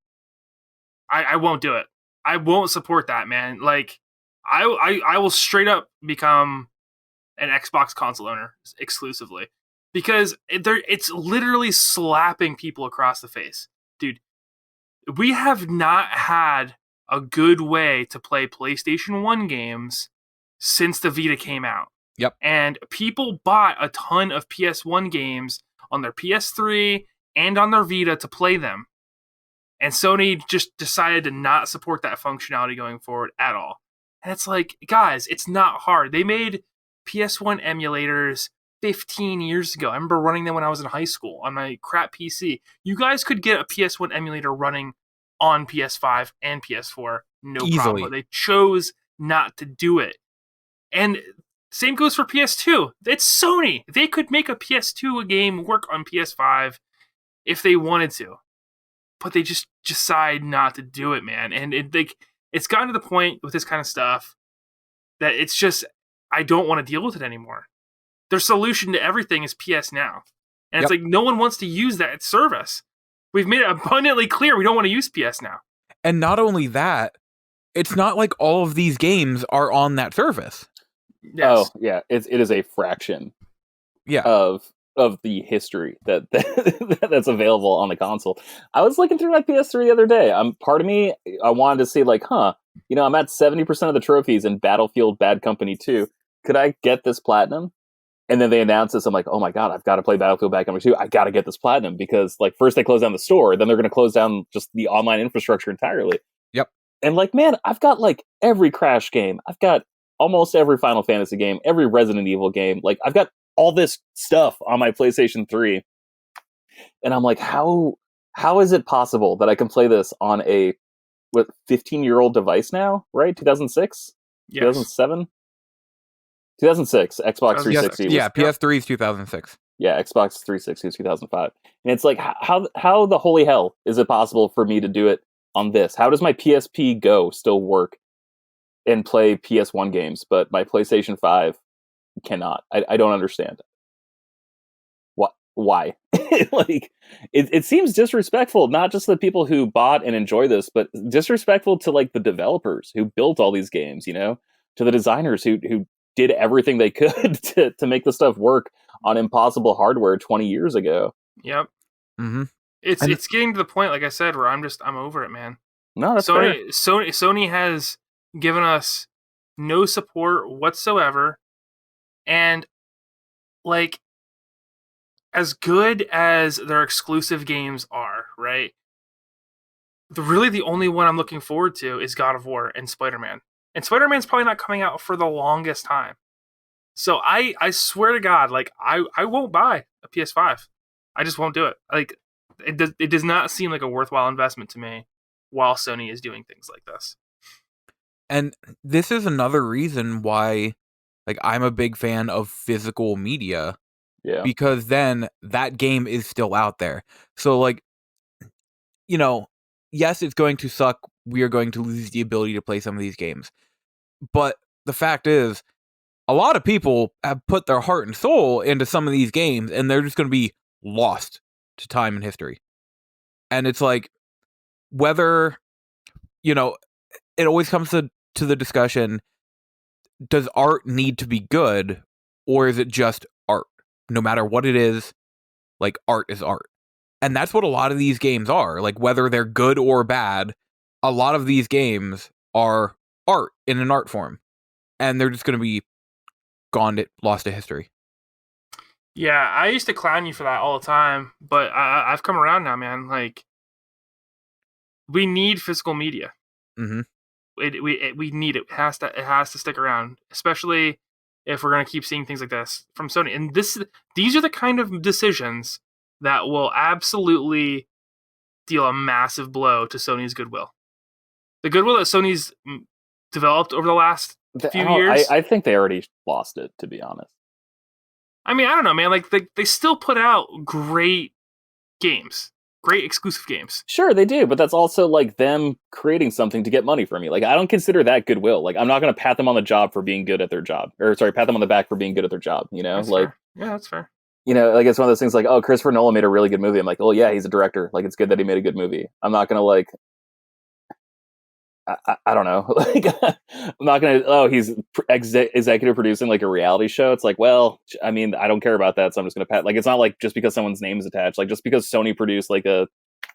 I won't do it. I won't support that, man. Like, I will straight up become an Xbox console owner exclusively, because it's literally slapping people across the face. Dude, we have not had a good way to play PlayStation 1 games since the Vita came out. Yep. And people bought a ton of PS1 games on their PS3 and on their Vita to play them. And Sony just decided to not support that functionality going forward at all. And it's like, guys, it's not hard. They made PS1 emulators 15 years ago. I remember running them when I was in high school on my crap PC. You guys could get a PS1 emulator running on PS5 and PS4, no Easily. problem. But they chose not to do it. And same goes for PS2. It's Sony. They could make a PS2 game work on PS5 if they wanted to. But they just decide not to do it, man. And it's gotten to the point with this kind of stuff that it's just, I don't want to deal with it anymore. Their solution to everything is PS Now. And it's like, no one wants to use that service. We've made it abundantly clear we don't want to use PS Now. And not only that, it's not like all of these games are on that service. Yes. Oh, yeah. It is a fraction Yeah. of the history that's available on the console. I was looking through my PS3 the other day. Part of me, I wanted to see like, I'm at 70% of the trophies in Battlefield Bad Company 2. Could I get this platinum? And then they announced this. I'm like, oh my God, I've got to play Battlefield Bad Company 2. I got to get this platinum because like first they close down the store, then they're going to close down just the online infrastructure entirely. Yep. And like, man, I've got like every Crash game. I've got almost every Final Fantasy game, every Resident Evil game. Like I've got all this stuff on my PlayStation 3. And I'm like, how is it possible that I can play this on a 15-year-old device now, right? 2006? Yes. 2007? 2006, Xbox 360. Yeah, PS3 is 2006. Yeah, Xbox 360 is 2005. And it's like, how the holy hell is it possible for me to do it on this? How does my PSP Go still work and play PS1 games, but my PlayStation 5 cannot? I don't understand. Why? Like, it seems disrespectful, not just to the people who bought and enjoy this, but disrespectful to like the developers who built all these games, to the designers who did everything they could to make the stuff work on impossible hardware 20 years ago. Yep. Mm-hmm. It's getting to the point, like I said, where I'm over it, man. No, that's fair. Sony has given us no support whatsoever, and like, as good as their exclusive games are, right? The only one I'm looking forward to is God of War and Spider-Man. And Spider-Man's probably not coming out for the longest time. So I swear to God, like I won't buy a PS5. I just won't do it. Like it does not seem like a worthwhile investment to me while Sony is doing things like this. And this is another reason why like I'm a big fan of physical media. Yeah. Because then that game is still out there. So like, yes, it's going to suck. We are going to lose the ability to play some of these games. But the fact is, a lot of people have put their heart and soul into some of these games, and they're just going to be lost to time and history. And it's like, whether, it always comes to the discussion, does art need to be good, or is it just art? No matter what it is, like, art is art. And that's what a lot of these games are. Like, whether they're good or bad, a lot of these games are art in an art form. And they're just going to be lost to history. Yeah, I used to clown you for that all the time, but I've come around now, man. Like, we need physical media. Mm-hmm. We need it. It has to stick around, especially if we're going to keep seeing things like this from Sony. And these are the kind of decisions that will absolutely deal a massive blow to Sony's goodwill. The goodwill that Sony's developed over the last few years. I think they already lost it, to be honest. I mean, I don't know, man. Like, they still put out great games. Great exclusive games. Sure, they do, but that's also like them creating something to get money from you. Like, I don't consider that goodwill. Like, I'm not going to pat them on the job for being good at their job, pat them on the back for being good at their job. That's like, fair. Yeah, that's fair. Like, it's one of those things like, oh, Christopher Nolan made a really good movie. I'm like, oh yeah, he's a director. Like, it's good that he made a good movie. I'm not going to like, I don't know. Like, I'm not going to, oh, he's executive producing like a reality show. It's like, well, I mean, I don't care about that. So I'm just going to pat, like, it's not like just because someone's name is attached, like just because Sony produced like a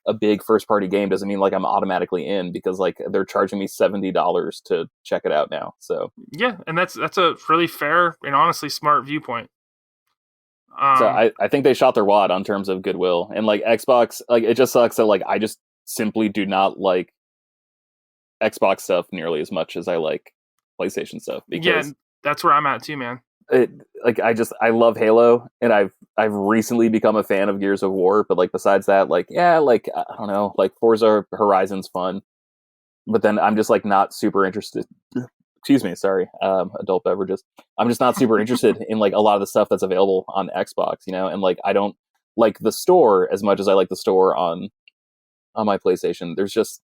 a big first party game doesn't mean like I'm automatically in, because like they're charging me $70 to check it out now. So yeah, and that's a really fair and honestly smart viewpoint. So I think they shot their wad on terms of goodwill, and like Xbox, like it just sucks that like I just simply do not like Xbox stuff nearly as much as I like PlayStation stuff. Because yeah, that's where I'm at too, man. I love Halo, and I've recently become a fan of Gears of War, but like besides that, like yeah, like I don't know, like Forza Horizon's fun, but then I'm just like not super interested. Excuse me, sorry, adult beverages. I'm just not super interested in like a lot of the stuff that's available on Xbox, you know, and like I don't like the store as much as I like the store on my PlayStation. There's just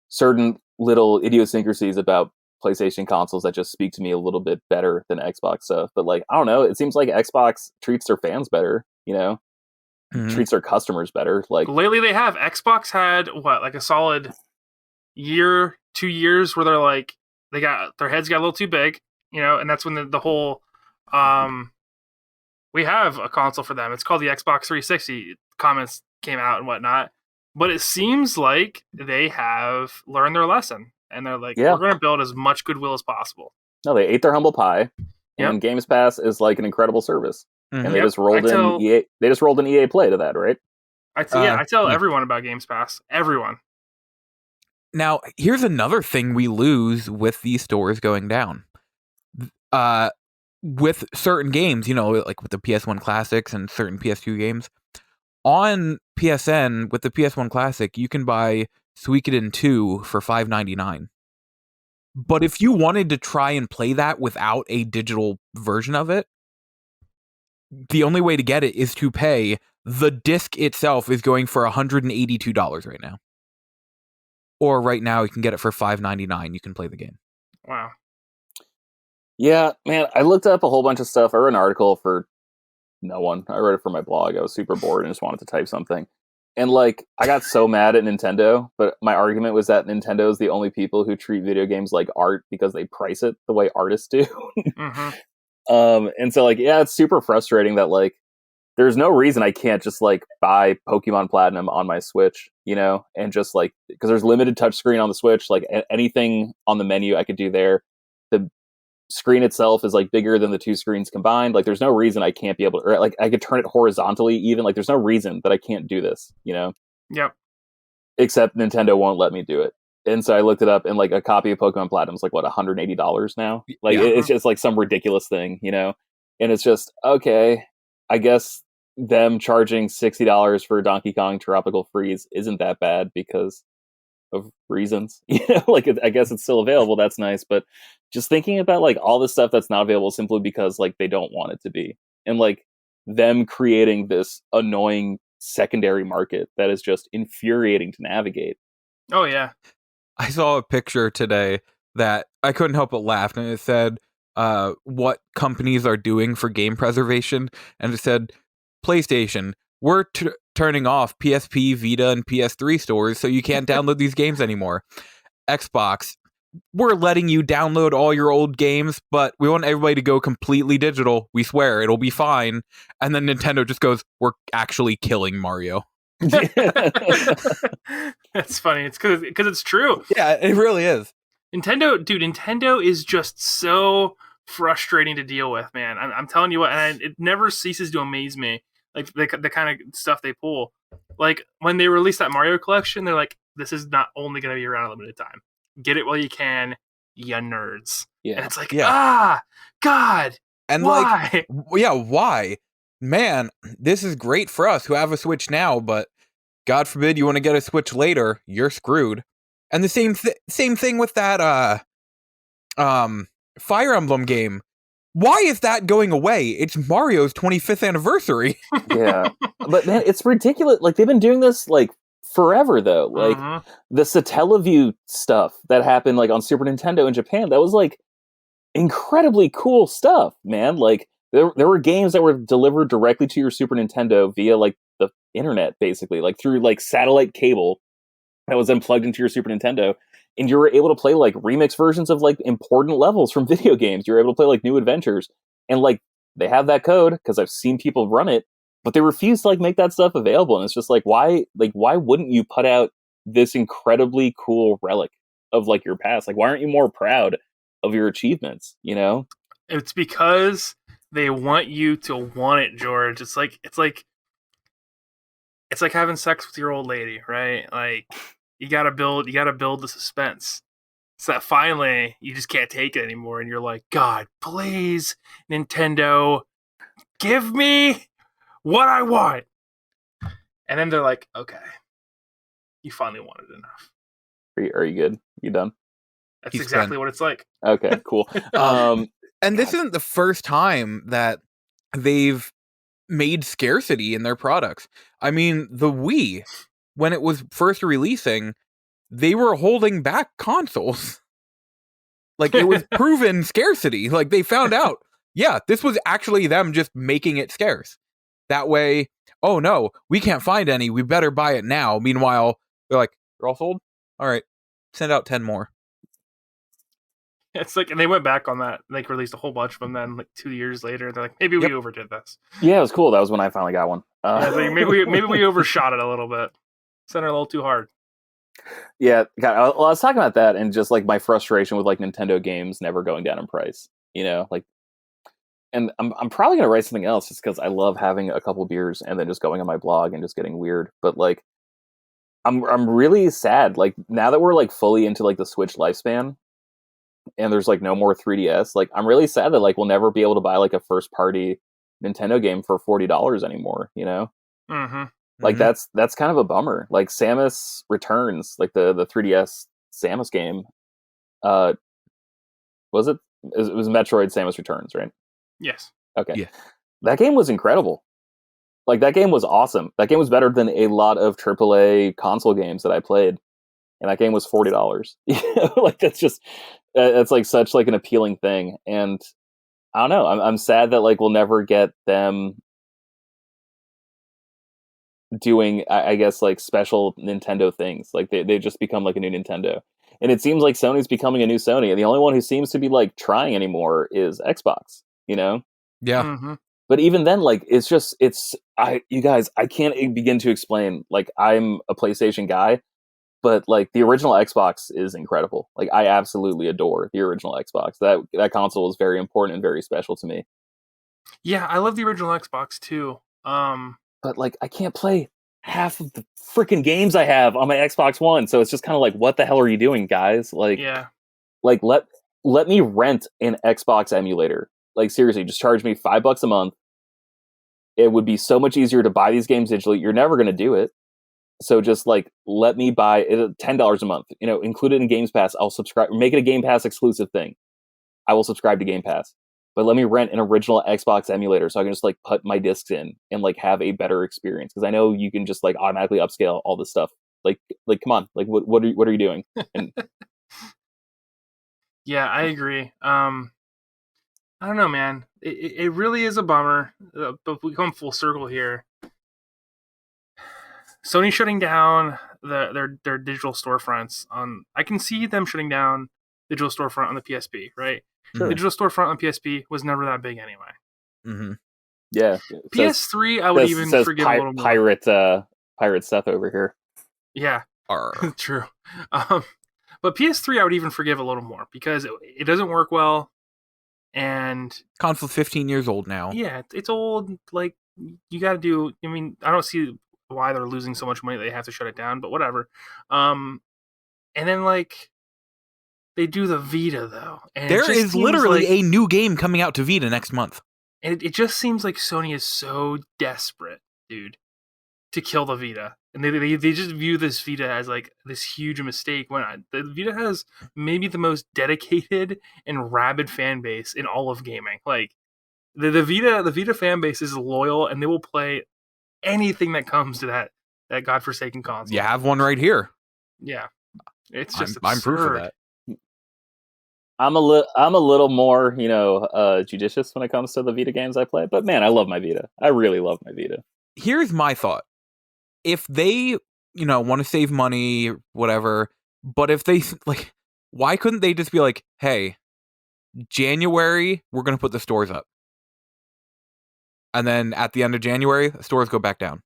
certain little idiosyncrasies about PlayStation consoles that just speak to me a little bit better than Xbox stuff. But like, I don't know, it seems like Xbox treats their fans better, you know, treats their customers better. Like lately they have. Xbox had like a solid year, 2 years where they're like, they got their heads got a little too big, you know, and that's when the whole we have a console for them. It's called the Xbox 360. Comments came out and whatnot, but it seems like they have learned their lesson, and they're like, we're going to build as much goodwill as possible. No, they ate their humble pie, and Games Pass is like an incredible service, and they just rolled in EA. They just rolled an EA Play to that, right? I tell everyone about Games Pass. Everyone. Now, here's another thing we lose with these stores going down. With certain games, you know, like with the PS1 Classics and certain PS2 games, on PSN with the PS1 Classic, you can buy Suikoden 2 for $5.99. But if you wanted to try and play that without a digital version of it, the only way to get it is to pay. The disc itself is going for $182 right now. Or right now, you can get it for $5.99. You can play the game. Wow. Yeah, man, I looked up a whole bunch of stuff. I wrote an article for no one. I wrote it for my blog. I was super bored and just wanted to type something. And like, I got so mad at Nintendo, but my argument was that Nintendo is the only people who treat video games like art because they price it the way artists do. And so like, yeah, it's super frustrating that like, there's no reason I can't just like buy Pokemon Platinum on my Switch, you know, and just like, because there's limited touchscreen on the Switch, like anything on the menu I could do there. The screen itself is like bigger than the two screens combined. Like there's no reason I can't be able to, or like I could turn it horizontally even. Like there's no reason that I can't do this, you know? Yep. Except Nintendo won't let me do it. And so I looked it up, and like a copy of Pokemon Platinum is like what, $180 now? Like it's just like some ridiculous thing, you know? And it's just, okay, I guess them charging $60 for Donkey Kong Tropical Freeze isn't that bad because of reasons. You know, like I guess it's still available. That's nice, but just thinking about like all the stuff that's not available simply because like they don't want it to be, and like them creating this annoying secondary market that is just infuriating to navigate. Oh yeah, I saw a picture today that I couldn't help but laugh, and it said what companies are doing for game preservation, and it said PlayStation, we're turning off PSP, Vita, and PS3 stores so you can't download these games anymore. Xbox, we're letting you download all your old games, but we want everybody to go completely digital. We swear it'll be fine. And then Nintendo just goes, we're actually killing Mario. That's funny. It's because it's true. Yeah, it really is. Nintendo is just so frustrating to deal with, man. I'm telling you what, and it never ceases to amaze me. Like the kind of stuff they pull. Like when they released that Mario collection, they're like, this is not only going to be around a limited time. Get it while you can, ya nerds. Yeah. And it's like, God. And why? Why? Man, this is great for us who have a Switch now, but God forbid you want to get a Switch later, you're screwed. And the same thing with that Fire Emblem game. Why is that going away? It's Mario's 25th anniversary. Yeah. But man, it's ridiculous. Like they've been doing this like forever though. Like the Satellaview stuff that happened like on Super Nintendo in Japan, that was like incredibly cool stuff, man. Like there were games that were delivered directly to your Super Nintendo via like the internet, basically, like through like satellite cable that was then plugged into your Super Nintendo. And you were able to play like remix versions of like important levels from video games. You were able to play like new adventures, and like they have that code because I've seen people run it. but they refuse to like make that stuff available. And it's just like, why wouldn't you put out this incredibly cool relic of like your past? Like, why aren't you more proud of your achievements? You know, it's because they want you to want it, George. It's like having sex with your old lady, right? Like, you gotta build the suspense. So that finally you just can't take it anymore, and you're like, God, please, Nintendo, give me what I want. And then they're like, okay, you finally wanted enough. are you good? You done? That's He's exactly done. what it's like. Okay, cool. And this isn't the first time that they've made scarcity in their products. I mean, the Wii, when it was first releasing, they were holding back consoles. Like, it was proven scarcity. Like, they found out, yeah, this was actually them just making it scarce. That way, oh no, we can't find any. We better buy it now. Meanwhile, they're like, you're all sold? All right, send out 10 more. It's like, and they went back on that, like released a whole bunch of them. Then, like 2 years later, they're like, maybe we overdid this. Yeah, it was cool. That was when I finally got one. Yeah, like maybe we overshot it a little bit, sent it a little too hard. Yeah, God, I was talking about that and just like my frustration with like Nintendo games never going down in price. You know, like, and I'm probably gonna write something else just because I love having a couple beers and then just going on my blog and just getting weird. But like, I'm really sad. Like, now that we're like fully into like the Switch lifespan, and there's like no more 3DS. Like, I'm really sad that like we'll never be able to buy like a first party Nintendo game for $40 anymore. You know, like that's kind of a bummer. Like, Samus Returns, like the 3DS Samus game. Was it? It was Metroid Samus Returns, right? Yes. Okay. Yeah. That game was incredible. Like, that game was awesome. That game was better than a lot of AAA console games that I played. And that game was $40. Like, that's like such like an appealing thing. And I don't know. I'm sad that like we'll never get them doing, I guess, like special Nintendo things. Like, they just become like a new Nintendo. And it seems like Sony's becoming a new Sony. And the only one who seems to be like trying anymore is Xbox, you know? Yeah. But even then, like, you guys, I can't begin to explain. Like, I'm a PlayStation guy, but like the original Xbox is incredible. Like, I absolutely adore the original Xbox. That console is very important and very special to me. Yeah, I love the original Xbox too. But like, I can't play half of the freaking games I have on my Xbox One. So it's just kind of like, what the hell are you doing, guys? Like, yeah. Like, let me rent an Xbox emulator. Like, seriously, just charge me $5 a month. It would be so much easier to buy these games digitally. You're never going to do it. So just like, let me buy it $10 a month, you know, include it in Games Pass. I'll subscribe, make it a Game Pass exclusive thing. I will subscribe to Game Pass, but let me rent an original Xbox emulator so I can just like put my discs in and like have a better experience. Cause I know you can just like automatically upscale all this stuff. Like, come on, like what are you doing? And yeah, I agree. I don't know, man. It really is a bummer, but we come full circle here. Sony shutting down their digital storefronts. I can see them shutting down digital storefront on the PSP, right? Sure. Digital storefront on PSP was never that big anyway. Mm-hmm. Yeah. PS3, I would even forgive a little more. Pirate stuff over here. Yeah, true. But PS3, I would even forgive a little more because it doesn't work well. And console's 15 years old now. Yeah, it's old. Like, you got to do. I mean, I don't see why they're losing so much money they have to shut it down, but whatever. And then like they do the Vita though, and there is literally a new game coming out to Vita next month. And it just seems like Sony is so desperate, dude, to kill the Vita, and they just view this Vita as like this huge mistake. When the Vita has maybe the most dedicated and rabid fan base in all of gaming. Like the Vita fan base is loyal, and they will play anything that comes to that godforsaken console. You have one right here. Yeah, it's just I'm proof of that. I'm a little more, you know, judicious when it comes to the Vita games I play. But man, I love my Vita. I really love my Vita. Here's my thought: if they, you know, want to save money, whatever, but if they like, why couldn't they just be like, hey, January, we're gonna put the stores up? And then at the end of January, the stores go back down.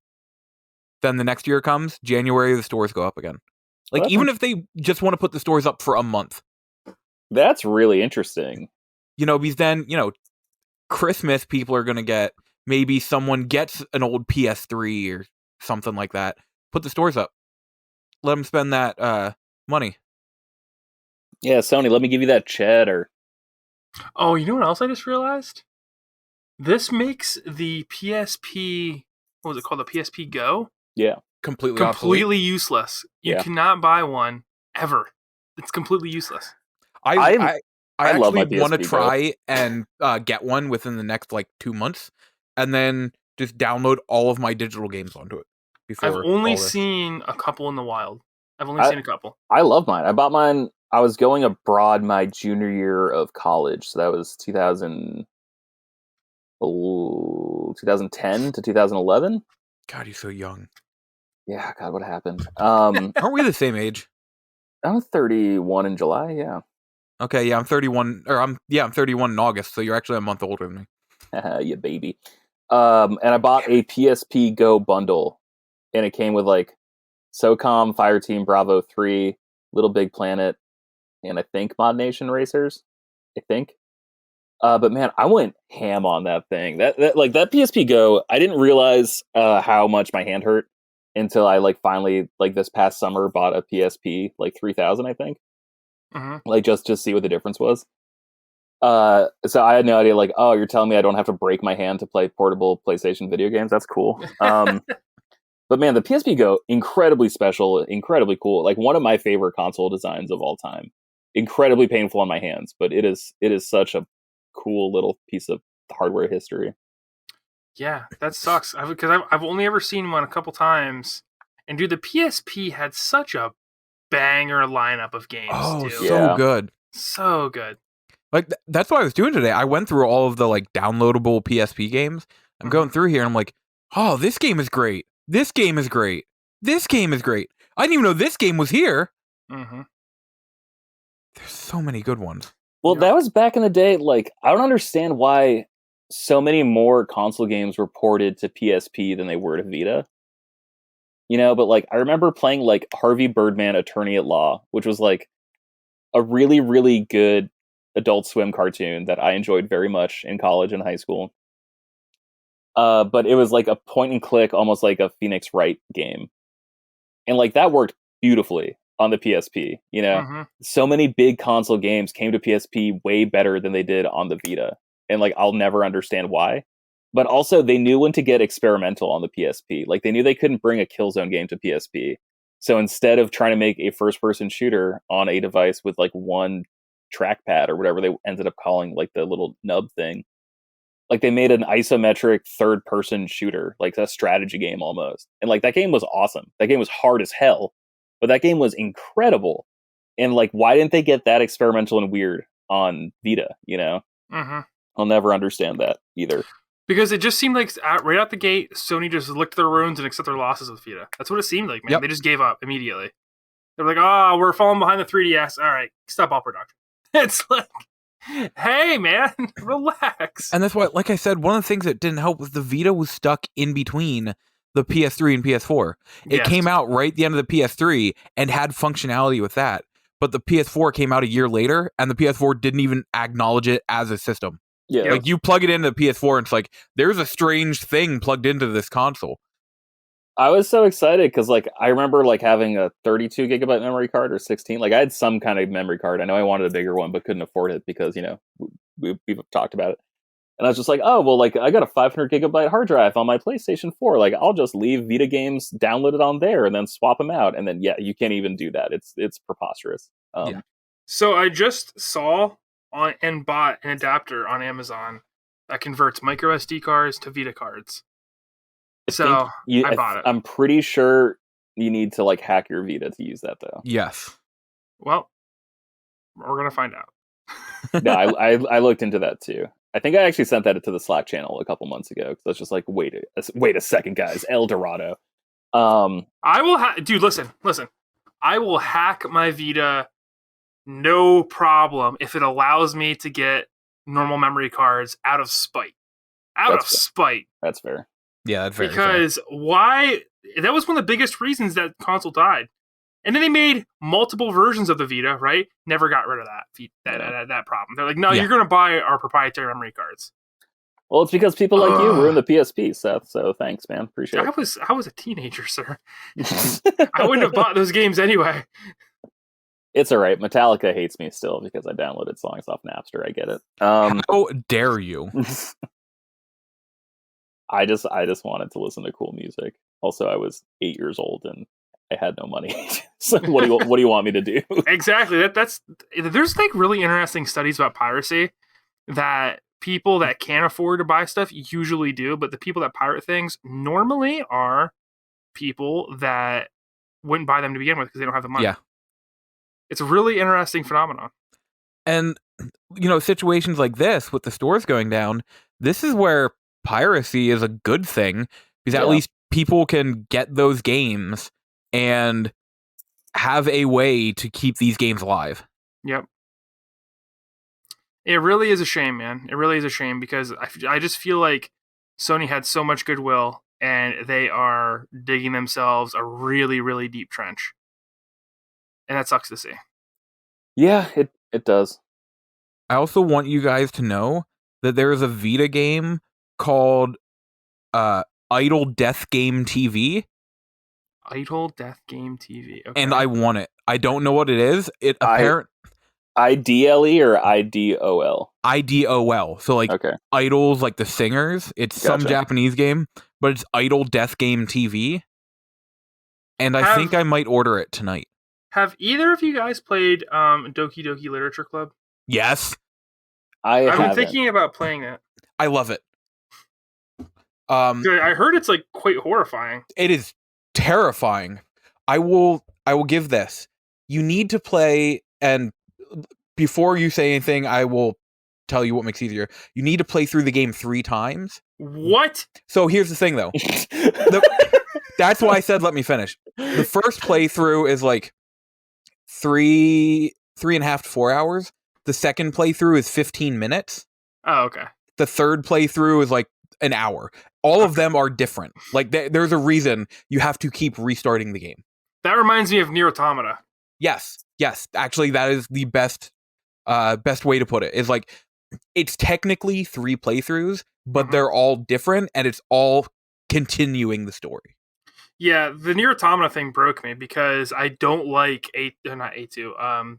Then the next year comes, January, the stores go up again. Like, even if they just want to put the stores up for a month. That's really interesting. Because then, Christmas, people are going to get, maybe someone gets an old PS3 or something like that. Put the stores up. Let them spend that money. Yeah, Sony, let me give you that cheddar. Oh, you know what else I just realized? This makes the PSP, what was it called? The PSP Go? Yeah. Completely useless. You cannot buy one ever. It's completely useless. I actually want to PSP try and get one within the next 2 months, and then just download all of my digital games onto it. I've only seen a couple in the wild. I've only seen a couple. I love mine. I bought mine. I was going abroad my junior year of college, so that was 2010 to 2011. God, you're so young. Yeah, God, what happened? Aren't we the same age? I'm 31 in July, yeah. Okay, yeah, I'm 31, I'm 31 in August, so you're actually a month older than me. You baby. And I bought a PSP Go bundle, and it came with SOCOM, Fireteam, Bravo 3, Little Big Planet, and I think Mod Nation Racers. I think. But man, I went ham on that thing. That PSP Go, I didn't realize how much my hand hurt until I finally this past summer bought a PSP 3000, I think. Mm-hmm. Just to see what the difference was. So I had no idea. Oh, you're telling me I don't have to break my hand to play portable PlayStation video games? That's cool. But man, the PSP Go, incredibly special, incredibly cool. One of my favorite console designs of all time. Incredibly painful on my hands, but it is such a cool little piece of hardware history. Yeah, that sucks. Because I've only ever seen one a couple times, and dude, the PSP had such a banger lineup of games. Oh, too. So good, so good. That's what I was doing today. I went through all of the downloadable PSP games. I'm going through here, and I'm like, oh, this game is great. This game is great. This game is great. I didn't even know this game was here. Mm-hmm. There's so many good ones. Well, that was back in the day. I don't understand why so many more console games were ported to PSP than they were to Vita. But I remember playing Harvey Birdman, Attorney at Law, which was a really, really good Adult Swim cartoon that I enjoyed very much in college and high school. But it was a point and click, almost like a Phoenix Wright game. And that worked beautifully on the PSP. So many big console games came to PSP way better than they did on the Vita. And I'll never understand why. But also they knew when to get experimental on the PSP. They knew they couldn't bring a Killzone game to PSP. So instead of trying to make a first person shooter on a device with one trackpad or whatever they ended up calling the little nub thing, they made an isometric third person shooter, a strategy game almost. And that game was awesome. That game was hard as hell, but that game was incredible. And why didn't they get that experimental and weird on Vita? Mm-hmm. I'll never understand that either. Because it just seemed right out the gate, Sony just licked their wounds and accepted their losses with Vita. That's what it seemed like, man. Yep. They just gave up immediately. They were oh, we're falling behind the 3DS. All right, stop all production. It's hey, man, relax. And that's why, like I said, one of the things that didn't help was the Vita was stuck in between the PS3 and PS4. It came out right at the end of the PS3 and had functionality with that. But the PS4 came out a year later, and the PS4 didn't even acknowledge it as a system. Yeah. You plug it into the PS4, and it's there's a strange thing plugged into this console. I was so excited because I remember having a 32 gigabyte memory card or 16. I had some kind of memory card. I know I wanted a bigger one, but couldn't afford it because we've talked about it. And I was just oh well, I got a 500 gigabyte hard drive on my PlayStation 4. I'll just leave Vita games downloaded on there and then swap them out. And then you can't even do that. It's preposterous. Yeah. So I just saw and bought an adapter on Amazon that converts micro SD cards to Vita cards. I bought it. I'm pretty sure you need to hack your Vita to use that though. Yes. Well, we're gonna find out. No, I looked into that too. I think I actually sent that to the Slack channel a couple months ago because I was just wait a second, guys, El Dorado. I will, dude. Listen. I will hack my Vita, no problem, if it allows me to get normal memory cards out of spite. out of spite. That's fair. Yeah, that's very because fair. why? That was one of the biggest reasons that console died. And then they made multiple versions of the Vita, right? Never got rid of that problem. They're like, no, you're going to buy our proprietary memory cards. Well, it's because people like you ruined the PSP, Seth. So thanks, man. Appreciate it. I was a teenager, sir. I wouldn't have bought those games anyway. It's all right. Metallica hates me still because I downloaded songs off Napster. I get it. How dare you? I just wanted to listen to cool music. Also, I was 8 years old and I had no money. So what do you want me to do? Exactly. There's like really interesting studies about piracy that people that can't afford to buy stuff usually do, but the people that pirate things normally are people that wouldn't buy them to begin with because they don't have the money. Yeah. It's a really interesting phenomenon. And, situations like this with the stores going down, this is where piracy is a good thing because at least people can get those games and have a way to keep these games alive. Yep. It really is a shame, man. It really is a shame because I just feel like Sony had so much goodwill and they are digging themselves a really, really deep trench. And that sucks to see. Yeah, it does. I also want you guys to know that there is a Vita game called Idle Death Game TV. Idle Death Game TV. Okay. And I want it. I don't know what it is. IDLE or IDOL? IDOL. So Idols, like the singers. It's some Japanese game, but it's Idle Death Game TV. And I think I might order it tonight. Have either of you guys played Doki Doki Literature Club? Yes. I've been thinking about playing it. I love it. I heard it's like quite horrifying. It is terrifying. I will give this. You need to play, and before you say anything, I will tell you what makes it easier. You need to play through the game 3 times. What? So here's the thing, though. That's why I said let me finish. The first playthrough is like 3.5 to 4 hours. The second playthrough is 15 minutes. Oh, okay. The third playthrough is like an hour. All of them are different. Like there's a reason you have to keep restarting the game. That reminds me of Nier Automata. Yes. Actually, that is the best way to put it. Is like it's technically 3 playthroughs, but they're all different, and it's all continuing the story. Yeah, the Nier Automata thing broke me because I don't like not A2.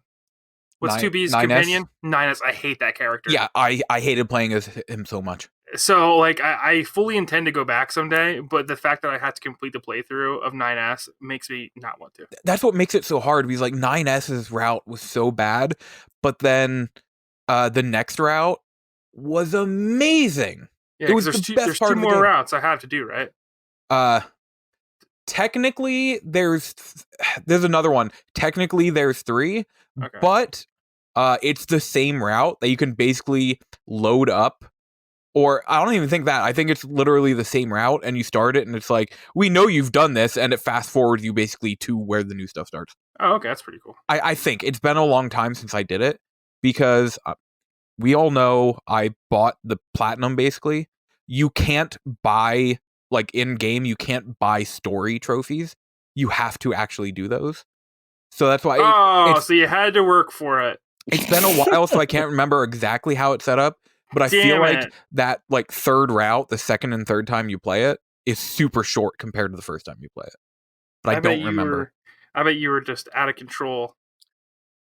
What's 2B's companion? 9S. I hate that character. Yeah, I hated playing as him so much. So, like, I fully intend to go back someday, but the fact that I had to complete the playthrough of 9S makes me not want to. That's what makes it so hard, because, like, 9S's route was so bad, but then the next route was amazing. Yeah, it was there's two more routes I have to do, right? Technically, there's another one. Technically, there's 3, but it's the same route that you can basically load up. Or I don't even think that. I think it's literally the same route, and you start it, and it's like, we know you've done this, and it fast forwards you basically to where the new stuff starts. Oh, okay, that's pretty cool. I think it's been a long time since I did it, because we all know I bought the Platinum, basically. You can't buy, like, in-game, you can't buy story trophies. You have to actually do those. So that's why... so you had to work for it. It's been a while, so I can't remember exactly how it's set up. But I feel like that third route, the second and third time you play it, is super short compared to the first time you play it. But I don't remember. I bet you were just out of control.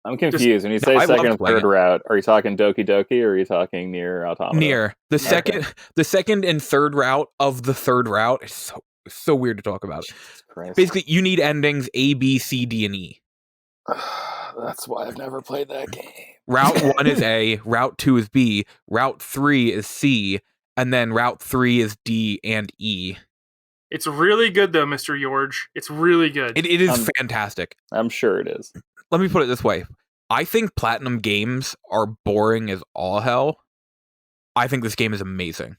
I'm confused. When you say second and third route, are you talking Doki Doki or are you talking Nier Automata? Nier. The second and third route of the third route is so weird to talk about. Basically, you need endings A, B, C, D, and E. That's why I've never played that game. Route 1 is A, Route 2 is B, Route 3 is C, and then Route 3 is D and E. It's really good, though, Mr. George. It's really good. It is fantastic. I'm sure it is. Let me put it this way. I think Platinum games are boring as all hell. I think this game is amazing.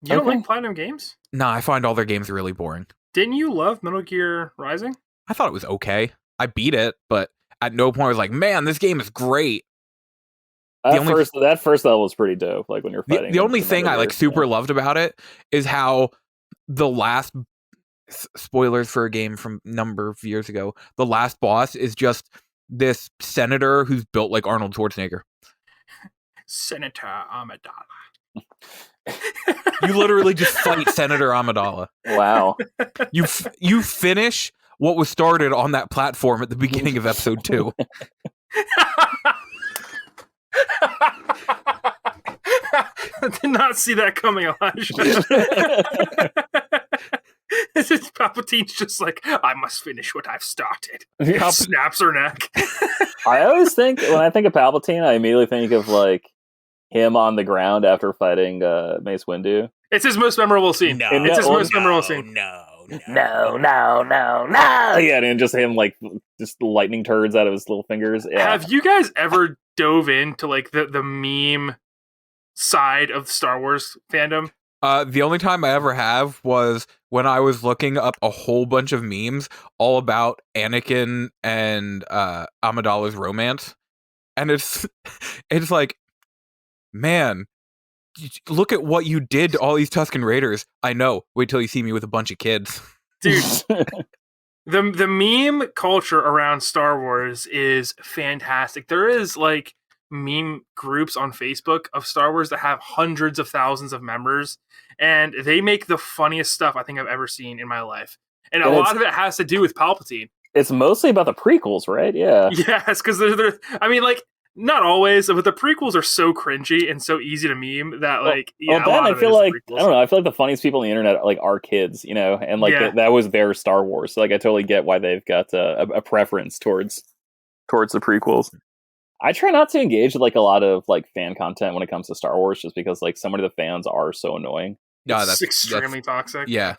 You don't like Platinum games? Nah, I find all their games really boring. Didn't you love Metal Gear Rising? I thought it was okay. I beat it, but at no point I was like, man, this game is great. That first level was pretty dope. Like when you're fighting. The only thing I like super loved about it is how the last spoilers for a game from a number of years ago. The last boss is just this senator who's built like Arnold Schwarzenegger. Senator Amidala. You literally just fight Senator Amidala. Wow. You finish what was started on that platform at the beginning of episode 2. I did not see that coming, Elijah. This is Palpatine's just like, I must finish what I've started. Snaps her neck. I always think, when I think of Palpatine, I immediately think of like him on the ground after fighting Mace Windu. It's his most memorable scene. No, it's his most memorable scene. No. Yeah, and just him like just lightning turds out of his little fingers. Yeah. Have you guys ever dove into like the meme side of Star Wars fandom? The only time I ever have was when I was looking up a whole bunch of memes all about Anakin and Amidala's romance, and it's like, man, look at what you did to all these Tusken Raiders. I know. Wait till you see me with a bunch of kids, dude. The meme culture around Star Wars is fantastic. There is like meme groups on Facebook of Star Wars that have hundreds of thousands of members, and they make the funniest stuff I think I've ever seen in my life. And a lot of it has to do with Palpatine. It's mostly about the prequels, right? Yeah. Yes, because they're I mean, like, not always, but the prequels are so cringy and so easy to meme that, like, I feel like the funniest people on the internet like are kids, you know, and like that was their Star Wars. So like, I totally get why they've got a preference towards the prequels. I try not to engage with like a lot of like fan content when it comes to Star Wars, just because like so many of the fans are so annoying. Yeah, that's extremely toxic. Yeah.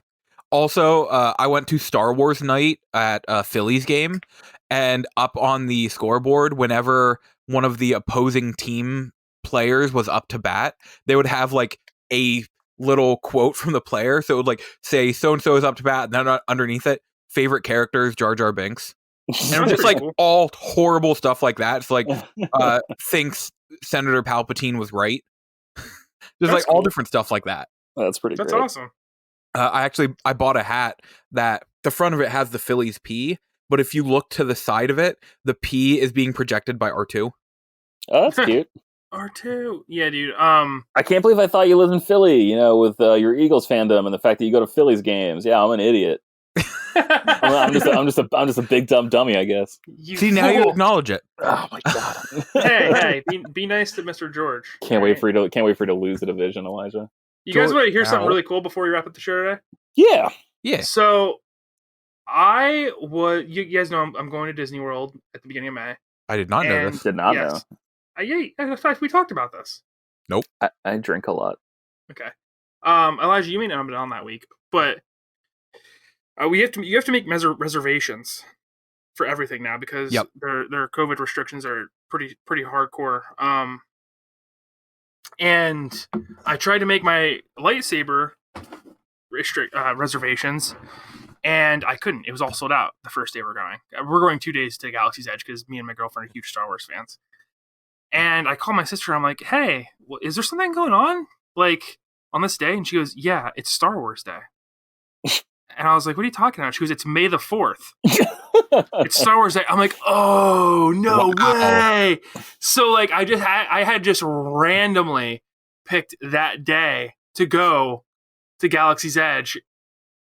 Also, I went to Star Wars night at Phillies game, and up on the scoreboard, whenever one of the opposing team players was up to bat, they would have like a little quote from the player. So it would like say so and so is up to bat, and then underneath it, favorite characters Jar Jar Binks. And it was just like all horrible stuff like that. It's like thinks Senator Palpatine was right. There's like all different stuff like that. That's pretty. That's great. Awesome. I bought a hat that the front of it has the Phillies P, but if you look to the side of it, the P is being projected by R2. Oh, that's cute. R2, yeah, dude. I can't believe I thought you lived in Philly. You know, with your Eagles fandom and the fact that you go to Phillies games. Yeah, I'm an idiot. I'm just a big dumb dummy, I guess. See, now you acknowledge it. Oh my god. hey, be nice to Mr. George. Can't wait for you to lose the division, Elijah. You guys want to hear something really cool before we wrap up the show today? Yeah. So, you guys know I'm going to Disney World at the beginning of May. I did not know this. Did not know. In fact, we talked about this. Nope. I drink a lot. Okay. Elijah, you may not have been on that week, but you have to make reservations for everything now because their COVID restrictions are pretty hardcore. And I tried to make my lightsaber reservations, and I couldn't. It was all sold out the first day we're going. We're going 2 days to Galaxy's Edge because me and my girlfriend are huge Star Wars fans. And I called my sister. I'm like, hey, is there something going on like on this day? And she goes, yeah, it's Star Wars Day. And I was like, what are you talking about? She goes, it's May the 4th. It's Star Wars Day. I'm like, oh, no way. So, like, I had just randomly picked that day to go to Galaxy's Edge.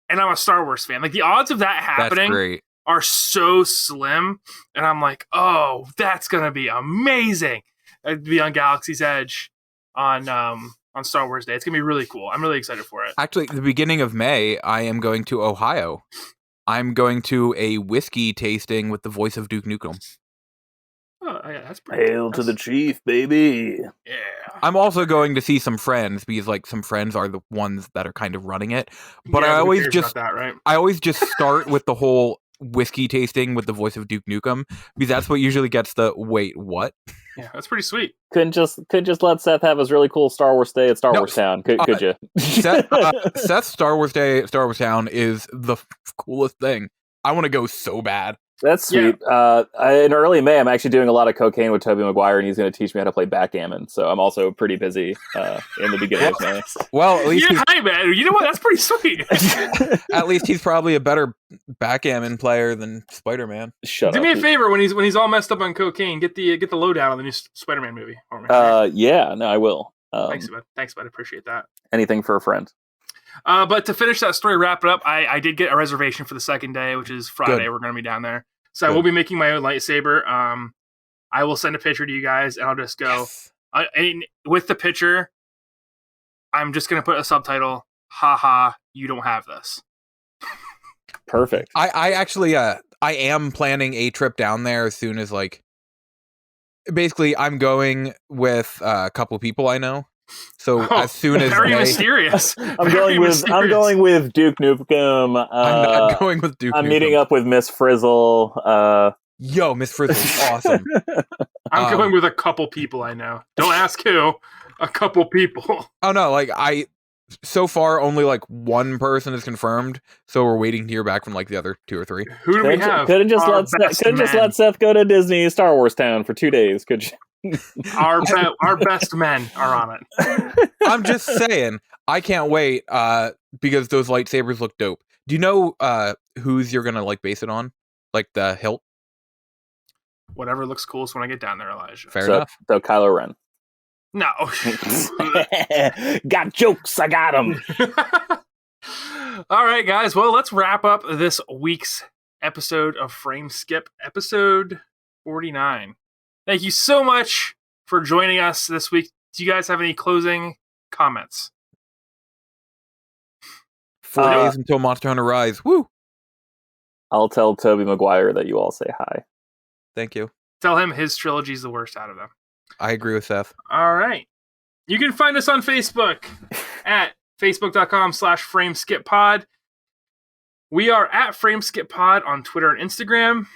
And I'm a Star Wars fan. Like, the odds of that happening are so slim. And I'm like, oh, that's going to be amazing. I'd be on Galaxy's Edge on Star Wars Day. It's going to be really cool. I'm really excited for it. Actually, the beginning of May, I am going to Ohio. I'm going to a whiskey tasting with the voice of Duke Nukem. Oh, yeah, that's pretty Hail to the chief, baby. Yeah. I'm also going to see some friends because like some friends are the ones that are kind of running it. But yeah, I always just start with the whole whiskey tasting with the voice of Duke Nukem because that's what usually gets the wait, what? Yeah, that's pretty sweet. Couldn't just let Seth have his really cool Star Wars Day at Star Wars Town, could you? Seth's Star Wars Day at Star Wars Town is the coolest thing. I want to go so bad. That's sweet. Yeah. In early May, I'm actually doing a lot of cocaine with Tobey Maguire, and he's going to teach me how to play backgammon. So I'm also pretty busy in the beginning of May. Well, at least hi, man. You know what? That's pretty sweet. At least he's probably a better backgammon player than Spider-Man. Do me a favor when he's all messed up on cocaine. Get the lowdown on the new Spider-Man movie for me. Yeah, no, I will. Thanks, bud. I appreciate that. Anything for a friend. But to finish that story, wrap it up, I did get a reservation for the second day, which is Friday. Good. We're going to be down there. So I will be making my own lightsaber. I will send a picture to you guys, and I'll just go. Yes. With the picture, I'm just going to put a subtitle, haha, you don't have this. Perfect. I actually, I am planning a trip down there as soon as, basically, I'm going with a couple people I know. So as soon as very mysterious. I'm going with Duke Nukem. I'm not going with Duke. I'm meeting up with Miss Frizzle. Yo, Miss Frizzle's awesome. I'm going with a couple people I know. Don't ask who. A couple people. Oh no, so far only one person is confirmed. So we're waiting to hear back from the other 2 or 3. Who do we have? Couldn't just let Seth go to Disney Star Wars Town for 2 days, could you? Our best men are on it. I'm just saying, I can't wait because those lightsabers look dope. Do you know whose you're gonna base it on? The hilt? Whatever looks coolest when I get down there, Elijah. Fair enough. So Kylo Ren. No. Got jokes, I got them. All right, guys. Well, let's wrap up this week's episode of Frame Skip, episode 49. Thank you so much for joining us this week. Do you guys have any closing comments? 4 days until Monster Hunter Rise. Woo! I'll tell Tobey Maguire that you all say hi. Thank you. Tell him his trilogy is the worst out of them. I agree with Seth. All right. You can find us on Facebook at facebook.com/frameskippod. We are at frameskippod on Twitter and Instagram.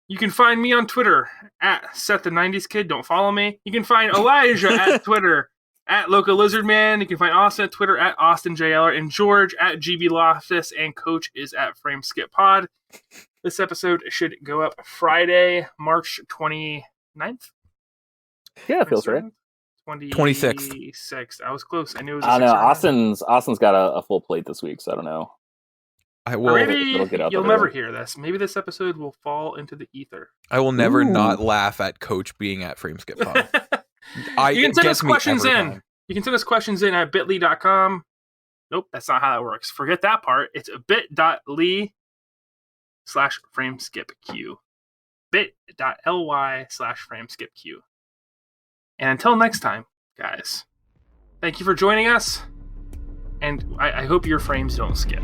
You can find me on Twitter at Seth the 90s Kid. Don't follow me. You can find Elijah at Twitter at Local Lizardman. You can find Austin at Twitter at AustinJLR and George at GB Loftus, and Coach is at FrameSkipPod. This episode should go up Friday, March 29th. Yeah, it feels right. 26th. I was close. I knew it was. I know Austin's got a full plate this week, so I don't know. Maybe you'll never hear this. Maybe this episode will fall into the ether. I will never not laugh at Coach being at FrameSkipPod. You can send us questions in. You can send us questions in at bit.ly.com. Nope, that's not how that works. Forget that part. It's bit.ly/frameskipq. bit.ly/frameskipq. And until next time, guys, thank you for joining us. And I hope your frames don't skip.